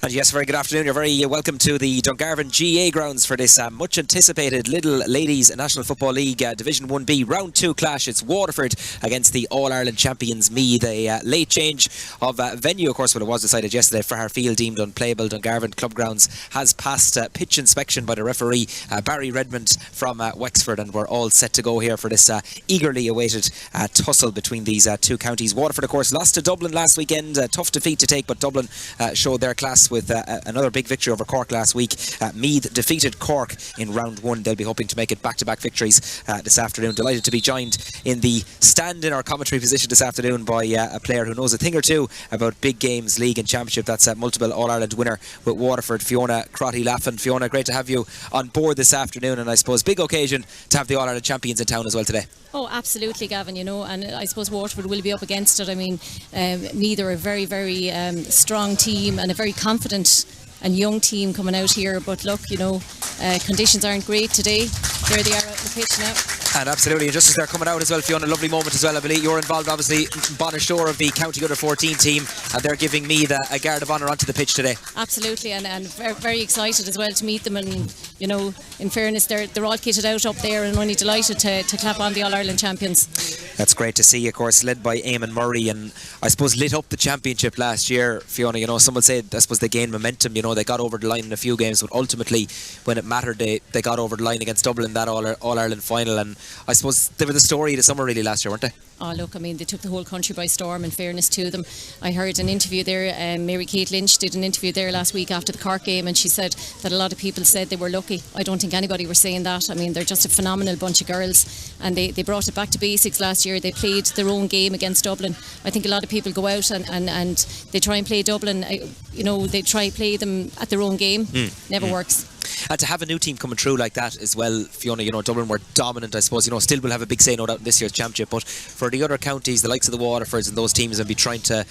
And yes, very good afternoon. You're very welcome to the Dungarvan GA grounds for this much anticipated Lidl Ladies National Football League Division 1B Round 2 clash. It's Waterford against the All-Ireland champions Meath. A late change of venue, of course, but it was decided yesterday for our field deemed unplayable. Dungarvan Club Grounds has passed pitch inspection by the referee Barry Redmond from Wexford, and we're all set to go here for this eagerly awaited tussle between these two counties. Waterford, of course, lost to Dublin last weekend. Tough defeat to take, but Dublin showed their class with another big victory over Cork last week. Meath defeated Cork in round one. They'll be hoping to make it back-to-back victories this afternoon. Delighted to be joined in the stand in our commentary position this afternoon by a player who knows a thing or two about big games, league and championship. That's a multiple All-Ireland winner with Waterford, Fiona Crotty-Laffin. Fiona, great to have you on board this afternoon, and I suppose big occasion to have the All-Ireland champions in town as well today. Oh, absolutely, Gavin, and I suppose Waterford will be up against it. I mean, neither a very, very strong team and a very confident and young team coming out here, but look, conditions aren't great today. There they are out on the pitch now. And absolutely, and just as they're coming out as well, Fiona, a lovely moment as well. I believe you're involved, obviously, Bonashore of the County Under 14 team, and they're giving me a guard of honour onto the pitch today. Absolutely, and very, very excited as well to meet them. And in fairness, they're all kitted out up there, and only delighted to clap on the All-Ireland champions. That's great to see, of course, led by Eamon Murray, and I suppose lit up the championship last year, Fiona. Some would say, I suppose, they gained momentum. They got over the line in a few games, but ultimately, when it mattered, they got over the line against Dublin in that All-Ireland final. And I suppose they were the story of the summer really last year, weren't they? Oh, look, I mean, they took the whole country by storm, in fairness to them. I heard an interview there, Mary-Kate Lynch did an interview there last week after the Cork game, and she said that a lot of people said they were lucky. I don't think anybody were saying that. I mean, they're just a phenomenal bunch of girls, and they brought it back to basics last year. They played their own game against Dublin. I think a lot of people go out and they try and play Dublin, they try and play them at their own game. Never works. And to have a new team coming through like that as well, Fiona, Dublin were dominant, I suppose, still will have a big say, no doubt, in this year's championship. But for the other counties, the likes of the Waterfords and those teams, and be trying to,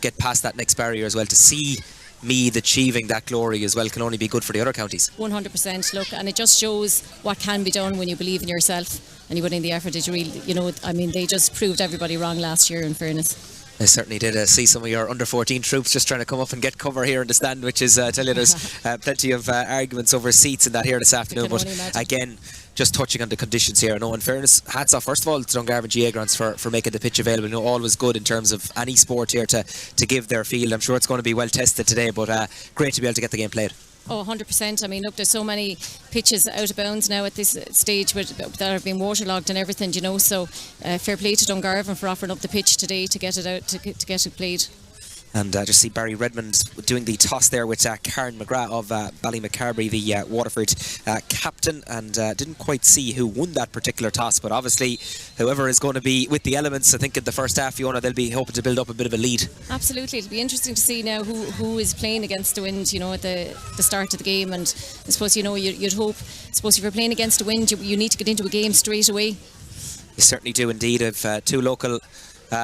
get past that next barrier as well, to see Meath achieving that glory as well can only be good for the other counties. 100%, look, and it just shows what can be done when you believe in yourself and you put in the effort. That you really, they just proved everybody wrong last year, in fairness. I certainly did see some of your under 14 troops just trying to come up and get cover here in the stand, which is, I tell you, there's plenty of arguments over seats and that here this afternoon. But again, just touching on the conditions here, in fairness, hats off first of all to Dungarvan GA grounds for making the pitch available. Always good in terms of any sport here to give their field. I'm sure it's going to be well tested today, but great to be able to get the game played. Oh, 100%. I mean, look, there's so many pitches out of bounds now at this stage that have been waterlogged and everything, so fair play to Dungarvan for offering up the pitch today to get it out, to get it played. And just see Barry Redmond doing the toss there with Karen McGrath of Ballymacarbery, the Waterford captain, and didn't quite see who won that particular toss, but obviously whoever is going to be with the elements, I think in the first half, Fiona, they'll be hoping to build up a bit of a lead. Absolutely, it'll be interesting to see now who is playing against the wind, at the start of the game. And I suppose, you'd hope, if you're playing against the wind, you need to get into a game straight away. You certainly do indeed. Of two local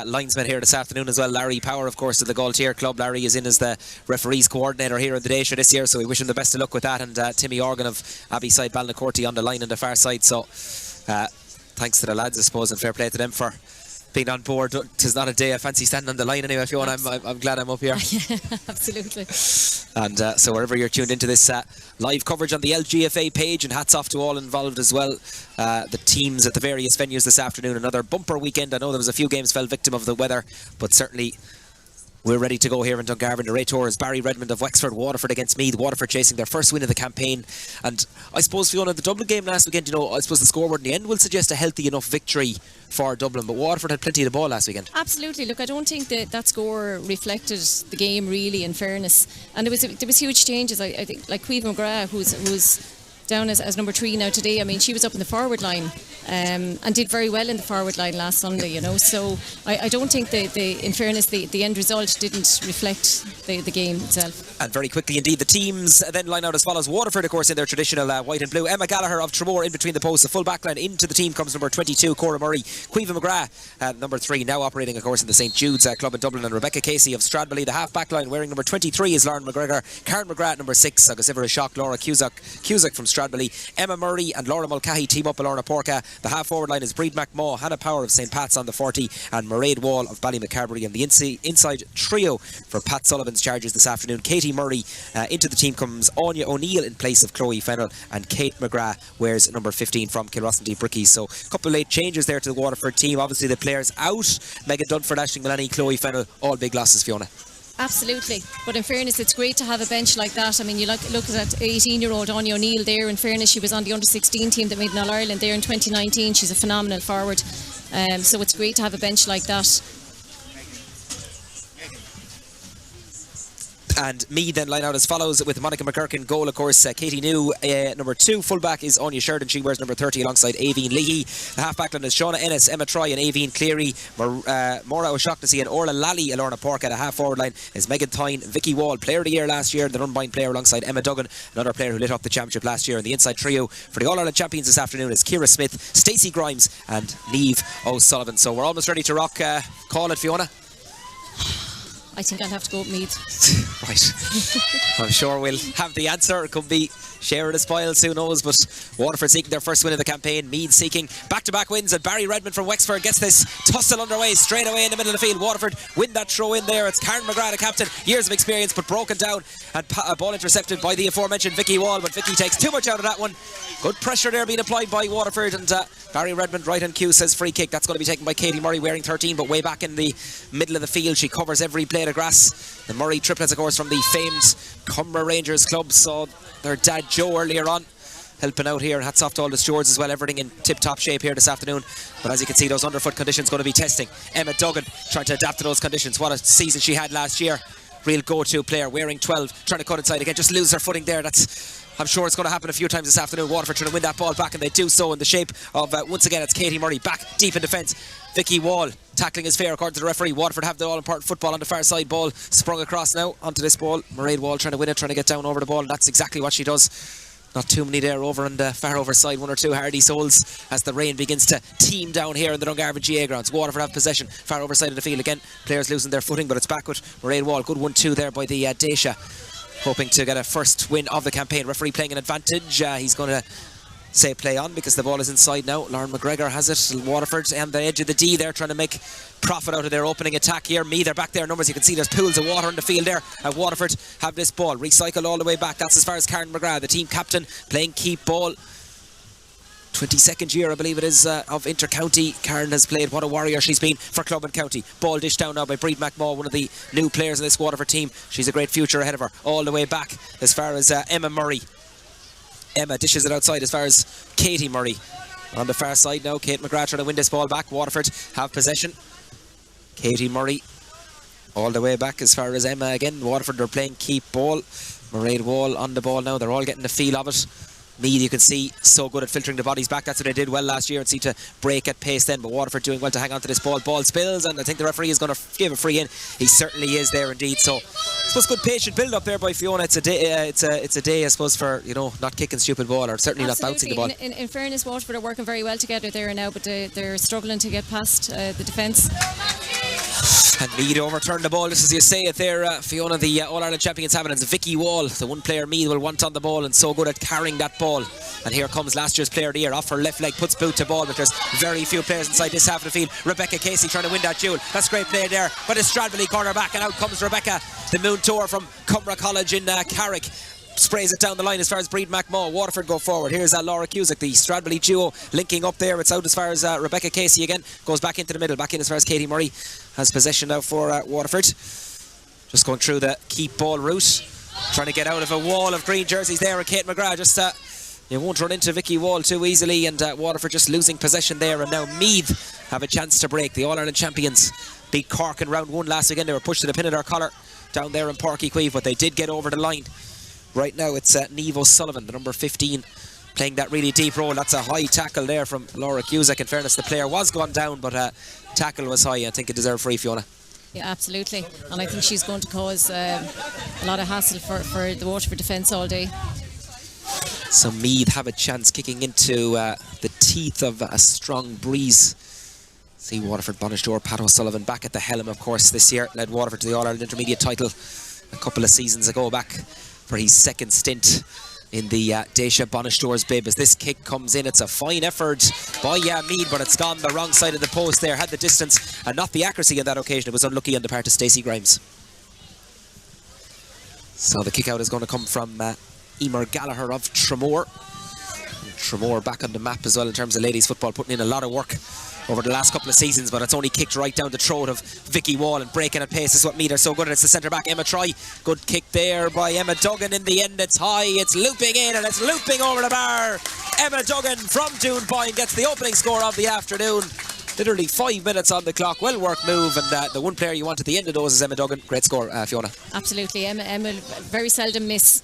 linesman here this afternoon as well. Larry Power, of course, of the Galtier Club. Larry is in as the referees coordinator here in the Dayshow this year, so we wish him the best of luck with that. And Timmy Organ of Abbeyside Balnacourty on the line on the far side. So thanks to the lads, I suppose, and fair play to them for being on board. Tis not a day I fancy standing on the line anyway, Fiona. I'm glad I'm up here. Yeah, absolutely. And so wherever you're tuned into this live coverage on the LGFA page, and hats off to all involved as well, the teams at the various venues this afternoon. Another bumper weekend. I know there was a few games fell victim of the weather, but certainly we're ready to go here in Dungarvan. The Raytors, Barry Redmond of Wexford, Waterford against Meath. Waterford chasing their first win of the campaign. And I suppose, Fiona, the Dublin game last weekend, I suppose the scoreboard in the end will suggest a healthy enough victory for Dublin, but Waterford had plenty of the ball last weekend. Absolutely. Look, I don't think that score reflected the game really, in fairness. And there was huge changes. I think, like Caoimhe McGrath, who's down as number 3 now today. I mean, she was up in the forward line and did very well in the forward line last Sunday, so I don't think in fairness the end result didn't reflect the game itself. And very quickly indeed, the teams then line out as follows. Waterford, of course, in their traditional white and blue. Emma Gallagher of Tramore in between the posts. The full back line. Into the team comes number 22 Cora Murray. Caoimhe McGrath, number 3, now operating, of course, in the St Jude's club in Dublin, and Rebecca Casey of Stradbally. The half back line wearing number 23 is Lauren McGregor. Karen McGrath, number 6, agus ever a shock, Laura Cusack from Stradbally. Emma Murray and Laura Mulcahy team up with Lorna Porca. The half-forward line is Breed McMaw, Hannah Power of St. Pat's on the 40, and Mairead Wall of Ballymacarbery. And the inside trio for Pat Sullivan's charges this afternoon. Katie Murray, into the team comes Anya O'Neill in place of Chloe Fennell, and Kate McGrath wears number 15 from Kilrossenty Brickies. So a couple of late changes there to the Waterford team. Obviously the players out: Megan Dunford, Aisling Mullaney, Chloe Fennell, all big losses, Fiona. Absolutely, but in fairness, it's great to have a bench like that. I mean, you look at that 18-year-old Anya O'Neill there. In fairness, she was on the under-16 team that made an All-Ireland there in 2019. She's a phenomenal forward, so it's great to have a bench like that. And Meath then line out as follows with Monica McGurkin goal, of course. Katie New, number 2. Fullback is Anya Sheridan. She wears number 30 alongside Aveen Leahy. The half-back line is Shauna Ennis, Emma Troy and Aveen Cleary. Maura O'Shaughnessy and Orla Lally, Alorna Porca. The half-forward line is Megan Tyne, Vicky Wall, player of the year last year, the Runbine player alongside Emma Duggan, another player who lit up the championship last year. And the inside trio for the All-Ireland champions this afternoon is Ciara Smith, Stacey Grimes and Niamh O'Sullivan. So we're almost ready to rock. Call it, Fiona. I think I'll have to go with Meath. Right. I'm sure we'll have the answer. It could be share of the spoils, who knows. But Waterford seeking their first win of the campaign. Meath seeking back-to-back wins. And Barry Redmond from Wexford gets this tussle underway straight away in the middle of the field. Waterford win that throw in there. It's Karen McGrath, the captain. Years of experience, but broken down. And a ball intercepted by the aforementioned Vicky Wall. But Vicky takes too much out of that one. Good pressure there being applied by Waterford. And Barry Redmond, right on cue, says free kick. That's going to be taken by Katie Murray, wearing 13, but way back in the middle of the field. She covers every blade of grass. The Murray triplets, of course, from the famed Cumber Rangers club. Saw their dad Joe earlier on helping out here. Hats off to all the stewards as well. Everything in tip-top shape here this afternoon. But as you can see, those underfoot conditions going to be testing. Emma Duggan trying to adapt to those conditions. What a season she had last year. Real go-to player, wearing 12, trying to cut inside again. Just lose her footing there. I'm sure it's going to happen a few times this afternoon. Waterford trying to win that ball back, and they do so in the shape of, once again, it's Katie Murray back deep in defence. Vicky Wall tackling is fair according to the referee. Waterford have the all-important football on the far side. Ball sprung across now onto this ball. Mairead Wall trying to win it, trying to get down over the ball, and that's exactly what she does. Not too many there over on the far over side. One or two hardy souls as the rain begins to teem down here in the Dungarvan GA grounds. Waterford have possession, far over side of the field again. Players losing their footing, but it's back with Mairead Wall. Good 1-2 there by the Dacia, hoping to get a first win of the campaign. Referee playing an advantage. He's going to say play on because the ball is inside now. Lauren McGregor has it. Waterford on the edge of the D there, trying to make profit out of their opening attack here. Meath are back there numbers. You can see there's pools of water in the field there. And Waterford have this ball recycled all the way back. That's as far as Karen McGrath, the team captain, playing keep ball. 22nd year, I believe it is, of inter-county. Karen has played. What a warrior she's been for club and county. Ball dished down now by Breed McMaw, one of the new players in this Waterford team. She's a great future ahead of her. All the way back as far as Emma Murray. Emma dishes it outside as far as Katie Murray. On the far side now, Kate McGrath trying to win this ball back. Waterford have possession. Katie Murray all the way back as far as Emma again. Waterford are playing keep ball. Mairead Wall on the ball now. They're all getting the feel of it. Meath, you can see, so good at filtering the bodies back. That's what they did well last year and seemed to break at pace then. But Waterford doing well to hang on to this ball. Ball spills, and I think the referee is going to give a free in. He certainly is there indeed. So I suppose good patient build up there by Fiona. It's a day. It's a day, I suppose, for not kicking stupid ball, or certainly Absolutely. not bouncing the ball. In fairness, Waterford are working very well together there now, but they're struggling to get past the defence. And Meath overturned the ball, just as you say it there, Fiona. The All-Ireland champions have it. It's Vicky Wall, the one player Meath will want on the ball, and so good at carrying that ball. And here comes last year's player of the year, off her left leg, puts boot to ball, but there's very few players inside this half of the field. Rebecca Casey trying to win that duel. That's great play there, but it's Stradbally corner back, and out comes Rebecca, the moon tour from Cumra College in Carrick. Sprays it down the line as far as Breed McMaw. Waterford go forward. Here's Laura Cusack, the Stradbally duo, linking up there. It's out as far as Rebecca Casey again. Goes back into the middle, back in as far as Katie Murray has possession now for Waterford. Just going through the keep ball route, trying to get out of a wall of green jerseys there. And Kate McGrath just you won't run into Vicky Wall too easily, and Waterford just losing possession there. And now Meath have a chance to break. The All-Ireland champions beat Cork in round 1 last weekend. They were pushed to the pin of their collar down there in Páirc Uí Chaoimh, but they did get over the line. Right now it's Niamh O'Sullivan, the number 15, playing that really deep role. That's a high tackle there from Laura Cusack. In fairness, the player was gone down, but tackle was high. I think it deserved free, Fiona. Yeah, absolutely. And I think she's going to cause a lot of hassle for the Waterford defence all day. So Meath have a chance, kicking into the teeth of a strong breeze. See Waterford Bonishdoor, Pat O'Sullivan back at the helm, of course, this year. Led Waterford to the All-Ireland Intermediate title a couple of seasons ago, back for his second stint in the Daisha Bonishtore's bib. As this kick comes in, it's a fine effort by Meath, but it's gone the wrong side of the post there. Had the distance and not the accuracy on that occasion. It was unlucky on the part of Stacey Grimes. So the kick out is going to come from Emer Gallagher of Tramore. Tramore back on the map as well in terms of ladies football, putting in a lot of work over the last couple of seasons, but it's only kicked right down the throat of Vicky Wall, and breaking at pace is what Meath are so good at. It's the centre back Emma Troy. Good kick there by Emma Duggan. In the end it's high, it's looping in and it's looping over the bar. Emma Duggan from Doonboyne gets the opening score of the afternoon. Literally 5 minutes on the clock. Well worked move, and the one player you want at the end of those is Emma Duggan. Great score, Fiona. Absolutely. Emma very seldom miss.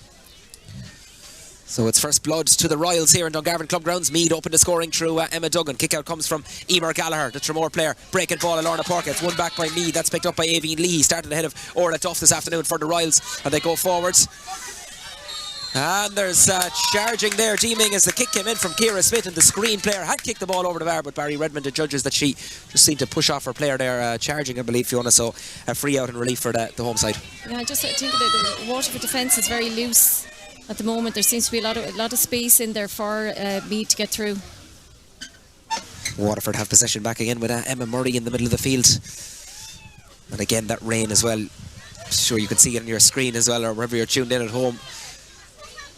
So it's first blood to the Royals here in Dungarvan Club Grounds. Meath open the scoring through Emma Duggan. Kick out comes from Emer Gallagher, the Tramore player. Breaking ball, Lorna Park. It's won back by Meath. That's picked up by Aveen Lee. He started ahead of Orla Duff this afternoon for the Royals, and they go forwards. And there's charging there, deeming as the kick came in from Ciara Smith, and the screen player had kicked the ball over the bar, but Barry Redmond judges that she just seemed to push off her player there, charging, I believe, Fiona. So a free out and relief for the home side. Yeah, I just think that the Waterford defence is very loose at the moment. There seems to be a lot of space in there for Meath to get through. Waterford have possession back again with Emma Murray in the middle of the field. And again, that rain as well. I'm sure you can see it on your screen as well, or wherever you're tuned in at home.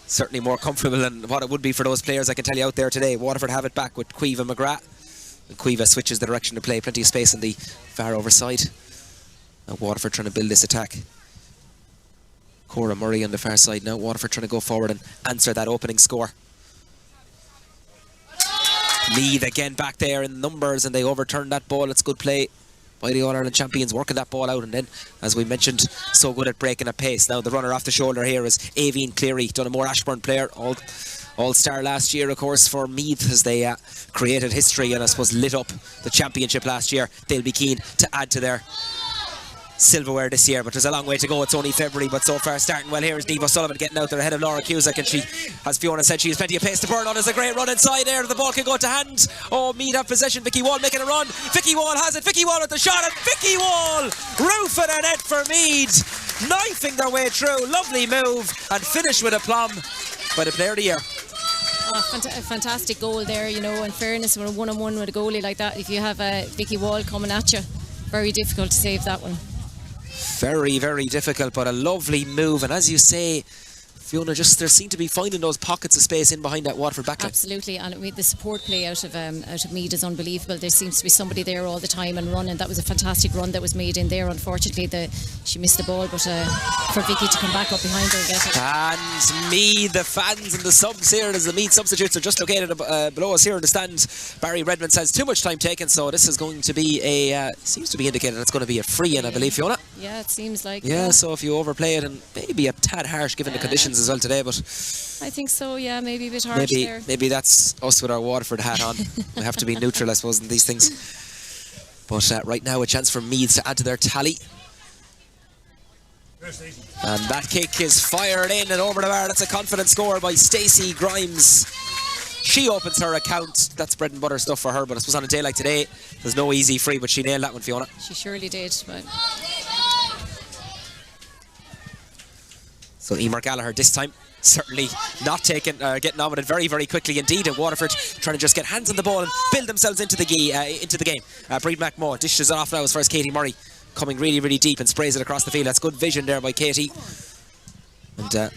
Certainly more comfortable than what it would be for those players, I can tell you, out there today. Waterford have it back with Quiva McGrath. And Quiva switches the direction to play. Plenty of space on the far over side. And Waterford trying to build this attack. Cora Murray on the far side now. Waterford trying to go forward and answer that opening score. Meath again back there in numbers, and they overturn that ball. It's good play by the All-Ireland champions, working that ball out, and then, as we mentioned, so good at breaking at pace. Now the runner off the shoulder here is Aveen Cleary, Donaghmore Ashbourne player, all-star last year, of course, for Meath, as they created history and I suppose lit up the championship last year. They'll be keen to add to their silverware this year, but there's a long way to go. It's only February, but so far starting well. Here is Niamh O'Sullivan getting out there ahead of Laura Cusack, and she, as Fiona said, she has plenty of pace to burn on. There's a great run inside there. The ball can go to hand. Oh, Meath have possession. Vicky Wall making a run. Vicky Wall has it. Vicky Wall with the shot, and Vicky Wall roofing a net for Meath, knifing their way through. Lovely move, and finish with aplomb by the player of the year. Oh, a fantastic goal there, you know. In fairness, with a one-on-one with a goalie like that, if you have Vicky Wall coming at you, very difficult to save that one. Very, very difficult, but a lovely move. And as you say, Fiona, just there seem to be finding those pockets of space in behind that Waterford backline. Absolutely, and the support play out of Meath is unbelievable. There seems to be somebody there all the time and running. That was a fantastic run that was made in there. Unfortunately, she missed the ball, but for Vicky to come back up behind her and get it. And Meath, the fans and the subs here, as the Meath substitutes are just located below us here in the stand. Barry Redmond says too much time taken, so this is going to be seems to be indicated it's going to be a free in, I believe, Fiona. Yeah, it seems like. Yeah, so if you overplay it, and maybe a tad harsh given the conditions as well today, but I think so, yeah, maybe a bit harsh there. Maybe that's us with our Waterford hat on. We have to be neutral, I suppose, in these things. But right now, a chance for Meath to add to their tally. And that kick is fired in and over the bar. That's a confident score by Stacey Grimes. She opens her account. That's bread and butter stuff for her, but I suppose on a day like today, there's no easy free, but she nailed that one, Fiona. She surely did. But so Emer Gallagher this time certainly not getting on with it very, very quickly indeed. And Waterford trying to just get hands on the ball and build themselves into the game. Breed McMahon dishes it off now as far as Katie Murray coming really, really deep and sprays it across the field. That's good vision there by Katie. And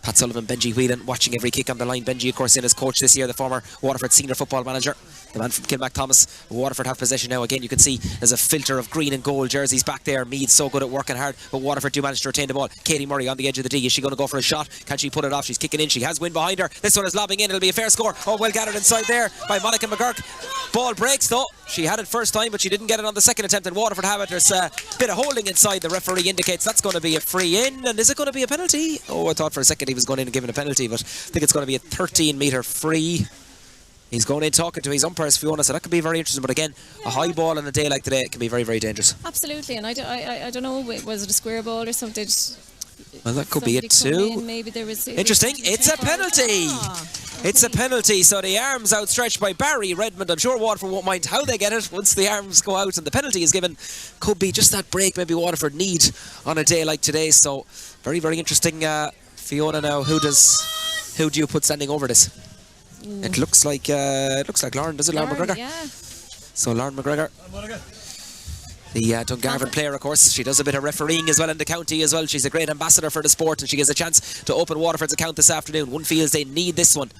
Pat Sullivan, Benji Whelan watching every kick on the line. Benji, of course, in as coach this year, the former Waterford senior football manager, the man from Kilmac Thomas. Waterford have possession now. Again, you can see there's a filter of green and gold jerseys back there. Meath so good at working hard, but Waterford do manage to retain the ball. Katie Murray on the edge of the D. Is she going to go for a shot? Can she put it off? She's kicking in. She has wind behind her. This one is lobbing in. It'll be a fair score. Oh, well gathered inside there by Monica McGurk. Ball breaks though. She had it first time, but she didn't get it on the second attempt, and Waterford have it. There's a bit of holding inside. The referee indicates that's going to be a free in. And is it going to be a penalty? Oh, I thought for a second he was going in and giving a penalty, but I think it's going to be a 13-metre free. He's going in talking to his umpires, Fiona, so that could be very interesting. But again, a high ball on a day like today can be very, very dangerous. Absolutely, and I don't know, was it a square ball or something? Well, that could be it too. Maybe there was. Interesting. It's a penalty. Okay. It's a penalty. So the arms outstretched by Barry Redmond. I'm sure Waterford won't mind how they get it once the arms go out and the penalty is given. Could be just that break maybe Waterford need on a day like today. So very, very interesting. Fiona now, who does Who do you put standing over this? It looks like Lauren, does it? Lauren McGregor? Yeah. So Lauren McGregor, the Dungarvan player, of course. She does a bit of refereeing as well in the county as well. She's a great ambassador for the sport, and she gets a chance to open Waterford's account this afternoon. One feels they need this one.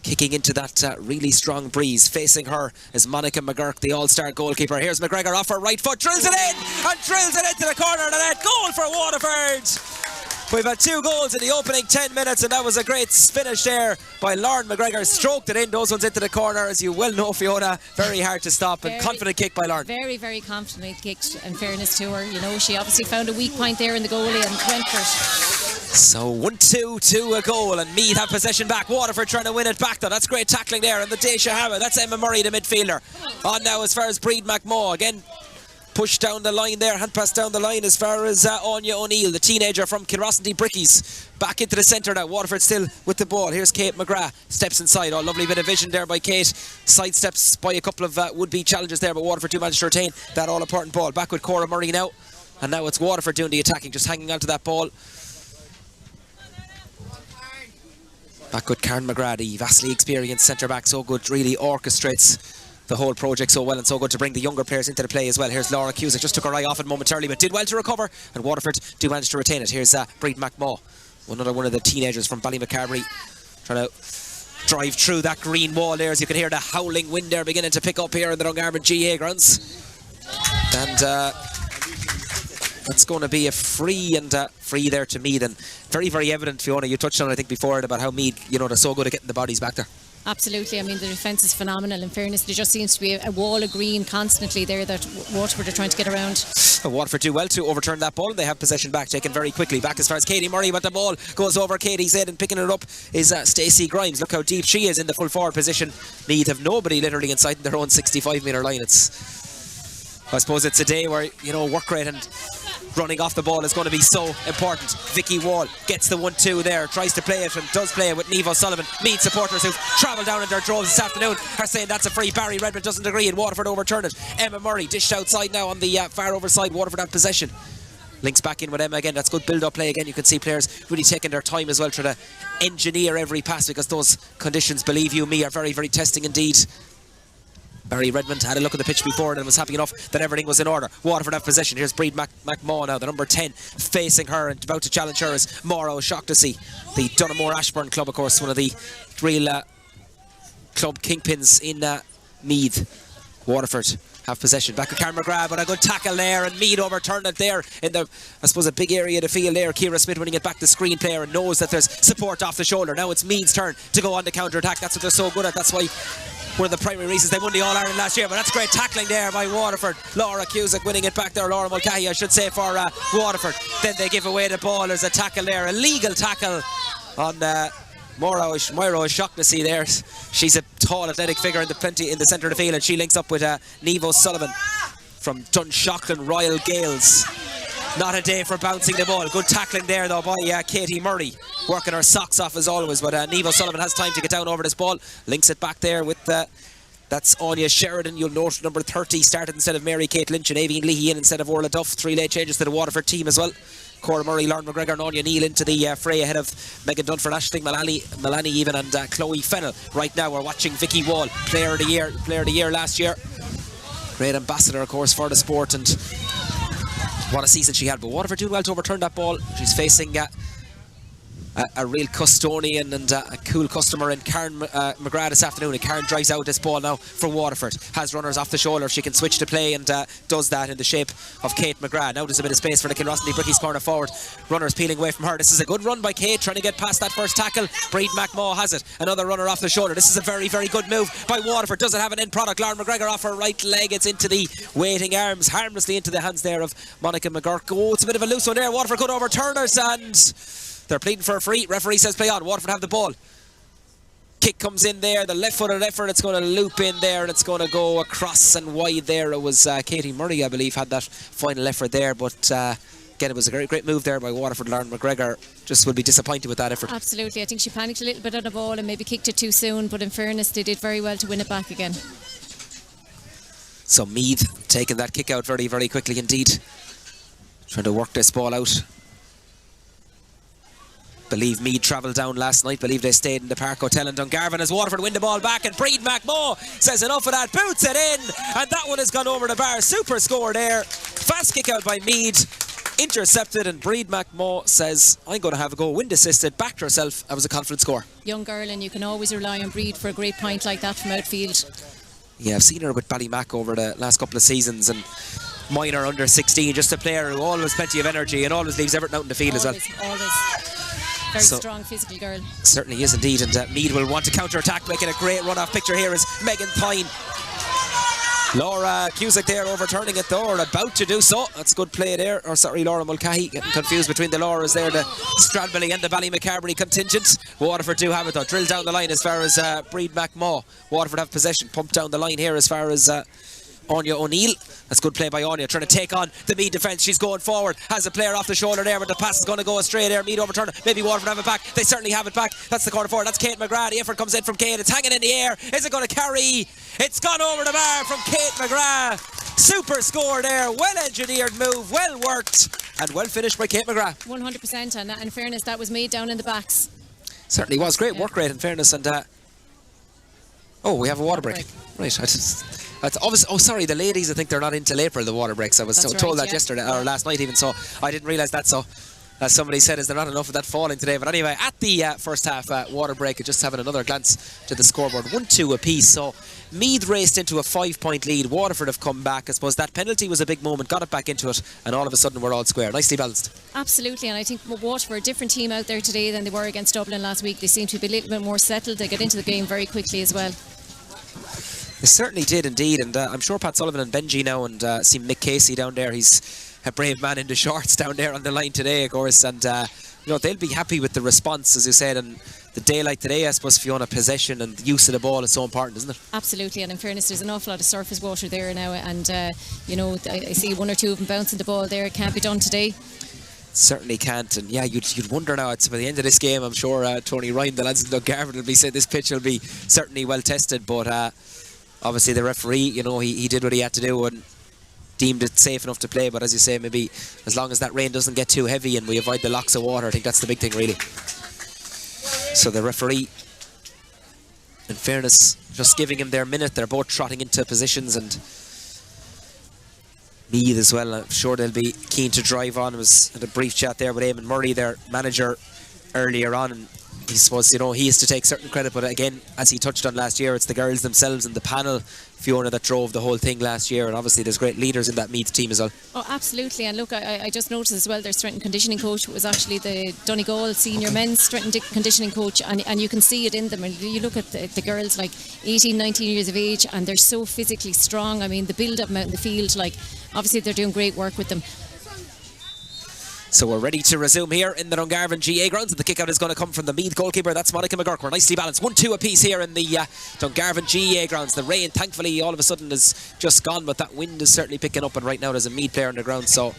Kicking into that really strong breeze. Facing her is Monica McGurk, the all-star goalkeeper. Here's McGregor off her right foot, drills it in, and drills it into the corner of the net. Goal for Waterford. We've had 2 goals in the opening 10 minutes, and that was a great finish there by Lauren McGregor. Stroked it in, those ones into the corner, as you well know, Fiona. Very hard to stop, and confident kick by Lauren. Very, very confidently kicked, in fairness to her. You know, she obviously found a weak point there in the goalie and went for it. So 1-2 to a goal, and Meath have possession back. Waterford trying to win it back though. That's great tackling there, and the Daisha Hammer. That's Emma Murray, the midfielder. On now as far as Breed McMaw. Again, push down the line there, hand pass down the line as far as Anya O'Neill, the teenager from Kilrossity Brickies. Back into the centre now. Waterford still with the ball. Here's Kate McGrath. Steps inside. Oh, lovely bit of vision there by Kate. Sidesteps by a couple of would-be challenges there, but Waterford do manage to retain that all-important ball. Back with Cora Murray now. And now it's Waterford doing the attacking, just hanging on to that ball. Back with Karen McGrath, the vastly experienced centre-back. So good, really orchestrates the whole project so well, and so good to bring the younger players into the play as well. Here's Laura Cusick, just took her eye off it momentarily, but did well to recover, and Waterford do manage to retain it. Here's Breed McMaw, another one of the teenagers from Ballymacarbery, trying to drive through that green wall there, as you can hear the howling wind there beginning to pick up here in the Dungarvan GA grounds. And that's going to be a free, and free there to Meath, and very, very evident, Fiona, you touched on it, I think, before it, about how Meath, you know, they're so good at getting the bodies back there. Absolutely. I mean, the defence is phenomenal. In fairness, there just seems to be a wall of green constantly there that Waterford are trying to get around. Waterford do well to overturn that ball, and they have possession back, taken very quickly. Back as far as Katie Murray, but the ball goes over Katie's head, and picking it up is Stacey Grimes. Look how deep she is in the full forward position. Meath have nobody literally inside their own 65-metre line. I suppose it's a day where, you know, work rate and running off the ball is going to be so important. Vicky Wall gets the 1-2 there, tries to play it, and does play it with Niamh O'Sullivan. Meath supporters who've travelled down in their droves this afternoon are saying that's a free. Barry Redmond doesn't agree, and Waterford overturn it. Emma Murray dished outside now on the far over side. Waterford have possession. Links back in with Emma again. That's good build-up play again. You can see players really taking their time as well, trying to engineer every pass, because those conditions, believe you me, are very, very testing indeed. Barry Redmond had a look at the pitch before and was happy enough that everything was in order. Waterford have possession. Here's Breed McMaw now, the number 10, facing her, and about to challenge her is Maura O'Shaughnessy, the Dunamore Ashburn club, of course, one of the real club kingpins in Meath. Waterford have possession. Back with Karen McGrath, but a good tackle there, and Meath overturned it there in the, I suppose, a big area of the field there. Ciara Smith winning it back, the screen player, and knows that there's support off the shoulder. Now it's Meath's turn to go on the counter-attack. That's what they're so good at. That's why one of the primary reasons they won the All-Ireland last year. But that's great tackling there by Waterford. Laura Cusick winning it back there. Laura Mulcahy, I should say, for Waterford. Then they give away the ball. There's a tackle there, a legal tackle on Maura O'Shaughnessy there. She's a tall, athletic figure in the centre of the field, and she links up with Niamh O'Sullivan from Dunshaughlin Royal Gales. Not a day for bouncing the ball. Good tackling there though by Katie Murray, working her socks off as always, but Niamh O'Sullivan has time to get down over this ball. Links it back there with that's Anya Sheridan. You'll note number 30 started instead of Mary Kate Lynch, and Avian Leahy in instead of Orla Duff. 3 late changes to the Waterford team as well. Cora Murray, Lauren McGregor and Anya Neal into the fray ahead of Megan Dunford, Ashling, Melanie even, and Chloe Fennell. Right now we're watching Vicky Wall, player of the year last year. Great ambassador, of course, for the sport, and what a season she had. But Waterford doing well to overturn that ball. She's facing a real custodian and a cool customer in Karen McGrath this afternoon, and Karen drives out this ball now for Waterford. Has runners off the shoulder. She can switch to play, and does that in the shape of Kate McGrath. Now there's a bit of space for the Kilrossity Brickies corner forward. Runners peeling away from her. This is a good run by Kate, trying to get past that first tackle. Breed McMaw has it. Another runner off the shoulder. This is a very, very good move by Waterford. Doesn't have an end product. Lauren McGregor off her right leg. It's into the waiting arms, harmlessly into the hands there of Monica McGurk. Oh, it's a bit of a loose one there. Waterford could overturn her, and they're pleading for a free. Referee says play on. Waterford have the ball. Kick comes in there. The left-footed effort. It's going to loop in there, and it's going to go across and wide there. It was Katie Murray, I believe, had that final effort there. But again, it was a great move there by Waterford. Lauren McGregor just will be disappointed with that effort. Absolutely. I think she panicked a little bit on the ball and maybe kicked it too soon. But in fairness, they did very well to win it back again. So Meath taking that kick out very, very quickly indeed. Trying to work this ball out. Believe Meath travelled down last night. Believe they stayed in the Park Hotel in Dungarvan as Waterford win the ball back, and Breed McMaw says enough of that, boots it in, and that one has gone over the bar. Super score there. Fast kick out by Meath, intercepted, and Breed McMaw says, I'm going to have a go. Wind assisted, backed herself. That was a confident score. Young girl, and you can always rely on Breed for a great point like that from outfield. Yeah, I've seen her with Ballymac over the last couple of seasons, and minor under 16, just a player who always plenty of energy and always leaves everything out in the field always, as well. Always. Very strong physical girl. Certainly is indeed, and Meath will want to counter-attack, making a great run-off picture here is Megan Thine. Laura Cusack there overturning it though, or about to do so. That's good play there. Or sorry, Laura Mulcahy, getting confused between the Lauras there, the Stradbally and the Ballymacarbery contingent. Waterford do have it though, drilled down the line as far as Breed McMaw. Waterford have possession, pumped down the line here as far as Anya O'Neill. That's good play by Anya, trying to take on the Meath defence. She's going forward, has a player off the shoulder there, but the pass is going to go astray there. Meath overturn it, maybe Waterford have it back. They certainly have it back. That's the corner forward, that's Kate McGrath. The effort comes in from Kate, it's hanging in the air. Is it going to carry? It's gone over the bar from Kate McGrath. Super score there, well engineered move, well worked, and well finished by Kate McGrath. 100%, and in fairness, that was made down in the backs. Certainly was, great work rate in fairness. And oh, we have a water break. Right, that's obvious. Oh, sorry, the ladies, I think they're not into April, the water breaks. I was told that yesterday, or last night even, so I didn't realise that. So, as somebody said, is there not enough of that falling today? But anyway, at the first half water break, just having another glance to the scoreboard, 1-2 apiece. So, Meath raced into a 5-point lead. Waterford have come back. I suppose that penalty was a big moment, got it back into it, and all of a sudden we're all square. Nicely balanced. Absolutely, and I think Waterford, a different team out there today than they were against Dublin last week. They seem to be a little bit more settled. They get into the game very quickly as well. They certainly did indeed, and I'm sure Pat Sullivan and Benji now, and see Mick Casey down there. He's a brave man in the shorts down there on the line today, of course, and you know, they'll be happy with the response, as you said. And the day like today, I suppose, Fiona, possession and the use of the ball is so important, isn't it? Absolutely, and in fairness, there's an awful lot of surface water there now, and you know, I see one or two of them bouncing the ball there. It can't be done today. Certainly can't, and yeah, you'd wonder now. It's by the end of this game, I'm sure Tony Ryan, the lads in Dungarvan, will be saying this pitch will be certainly well tested, but obviously the referee, you know, he did what he had to do and deemed it safe enough to play. But as you say, maybe as long as that rain doesn't get too heavy and we avoid the locks of water, I think that's the big thing really. So the referee, in fairness, just giving him their minute. They're both trotting into positions, and Meath as well, I'm sure they'll be keen to drive on. I was had a brief chat there with Eamon Murray, their manager, earlier on, and he supposed, you know, he has to take certain credit, but again, as he touched on last year, it's the girls themselves and the panel, Fiona, that drove the whole thing last year, and obviously there's great leaders in that Meath team as well. Oh, absolutely, and look, I just noticed as well, their strength and conditioning coach was actually the Donegal senior men's strength and conditioning coach, and you can see it in them. And you look at the girls, like 18, 19 years of age, and they're so physically strong. I mean, the build-up out in the field, like, obviously they're doing great work with them. So we're ready to resume here in the Dungarvan GA grounds, and the kick out is going to come from the Meath goalkeeper. That's Monica McGurk. We're nicely balanced, 1-2 apiece here in the Dungarvan GA grounds. The rain, thankfully, all of a sudden is just gone, but that wind is certainly picking up, and right now there's a Meath player on the ground, so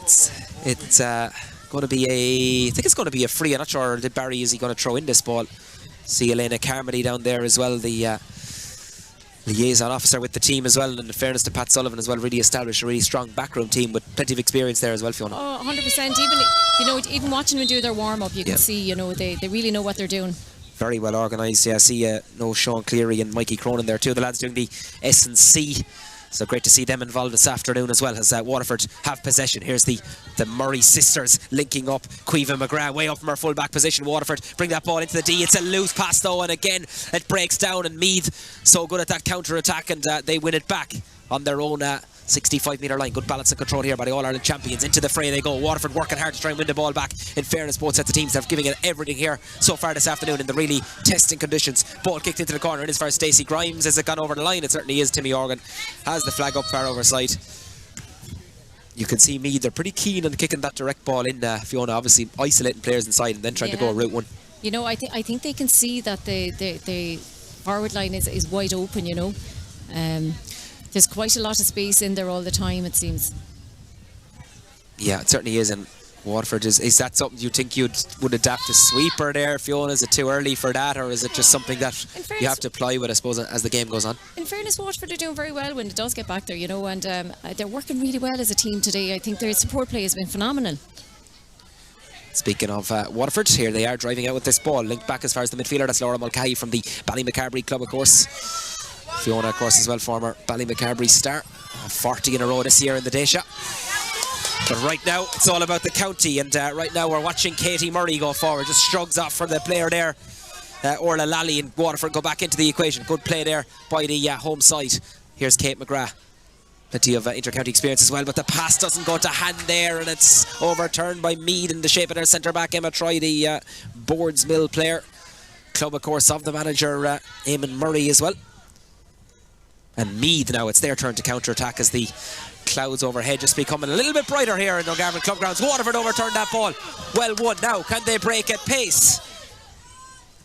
it's going to be I think it's going to be a free. I'm not sure, did Barry, is he going to throw in this ball? See Elena Carmody down there as well, the liaison officer with the team as well, and in fairness to Pat Sullivan as well, really established a really strong backroom team with plenty of experience there as well, Fiona. Oh, 100%. Even watching them do their warm-up, you can see, you know, they really know what they're doing. Very well organised. Yeah, I see Sean Cleary and Mikey Cronin there too, the lads doing the S&C. So great to see them involved this afternoon as well, as Waterford have possession. Here's the Murray sisters linking up. Caoimhe McGrath way up from her full back position. Waterford bring that ball into the D. It's a loose pass though, and again it breaks down, and Meath so good at that counter attack, and they win it back on their own 65-metre line. Good balance and control here by the All-Ireland champions. Into the fray they go. Waterford working hard to try and win the ball back. In fairness, both sets of teams have given it everything here so far this afternoon in the really testing conditions. Ball kicked into the corner, and as far as Stacey Grimes. Has it gone over the line? It certainly is. Timmy Organ has the flag up far overside. You can see Meath, they're pretty keen on kicking that direct ball in, Fiona, obviously isolating players inside and then trying to go route one. You know, I think they can see that the forward line is wide open, you know. There's quite a lot of space in there all the time, it seems. Yeah, it certainly is. And Waterford, is that something you think would adapt a sweeper there, Fiona? Is it too early for that, or is it just something that you have to apply with, I suppose, as the game goes on? In fairness, Waterford are doing very well when it does get back there, you know, and they're working really well as a team today. I think their support play has been phenomenal. Speaking of Waterford, here they are driving out with this ball. Linked back as far as the midfielder. That's Laura Mulcahy from the Ballymacarbery club, of course. Fiona, of course, as well, former Ballymacarbery star. 40 in a row this year in the Daysha. But right now, it's all about the county. And right now, we're watching Katie Murray go forward. Just shrugs off from the player there. Orla Lally and Waterford go back into the equation. Good play there by the home side. Here's Kate McGrath. Plenty of inter-county experience as well, but the pass doesn't go to hand there, and it's overturned by Meath in the shape of their centre-back, Emma Troy, the Boards Mill player. Club, of course, of the manager, Eamon Murray as well. And Meath now, it's their turn to counter-attack as the clouds overhead just becoming a little bit brighter here in Dungarvan Club grounds. Waterford overturned that ball. Well won now. Can they break at pace?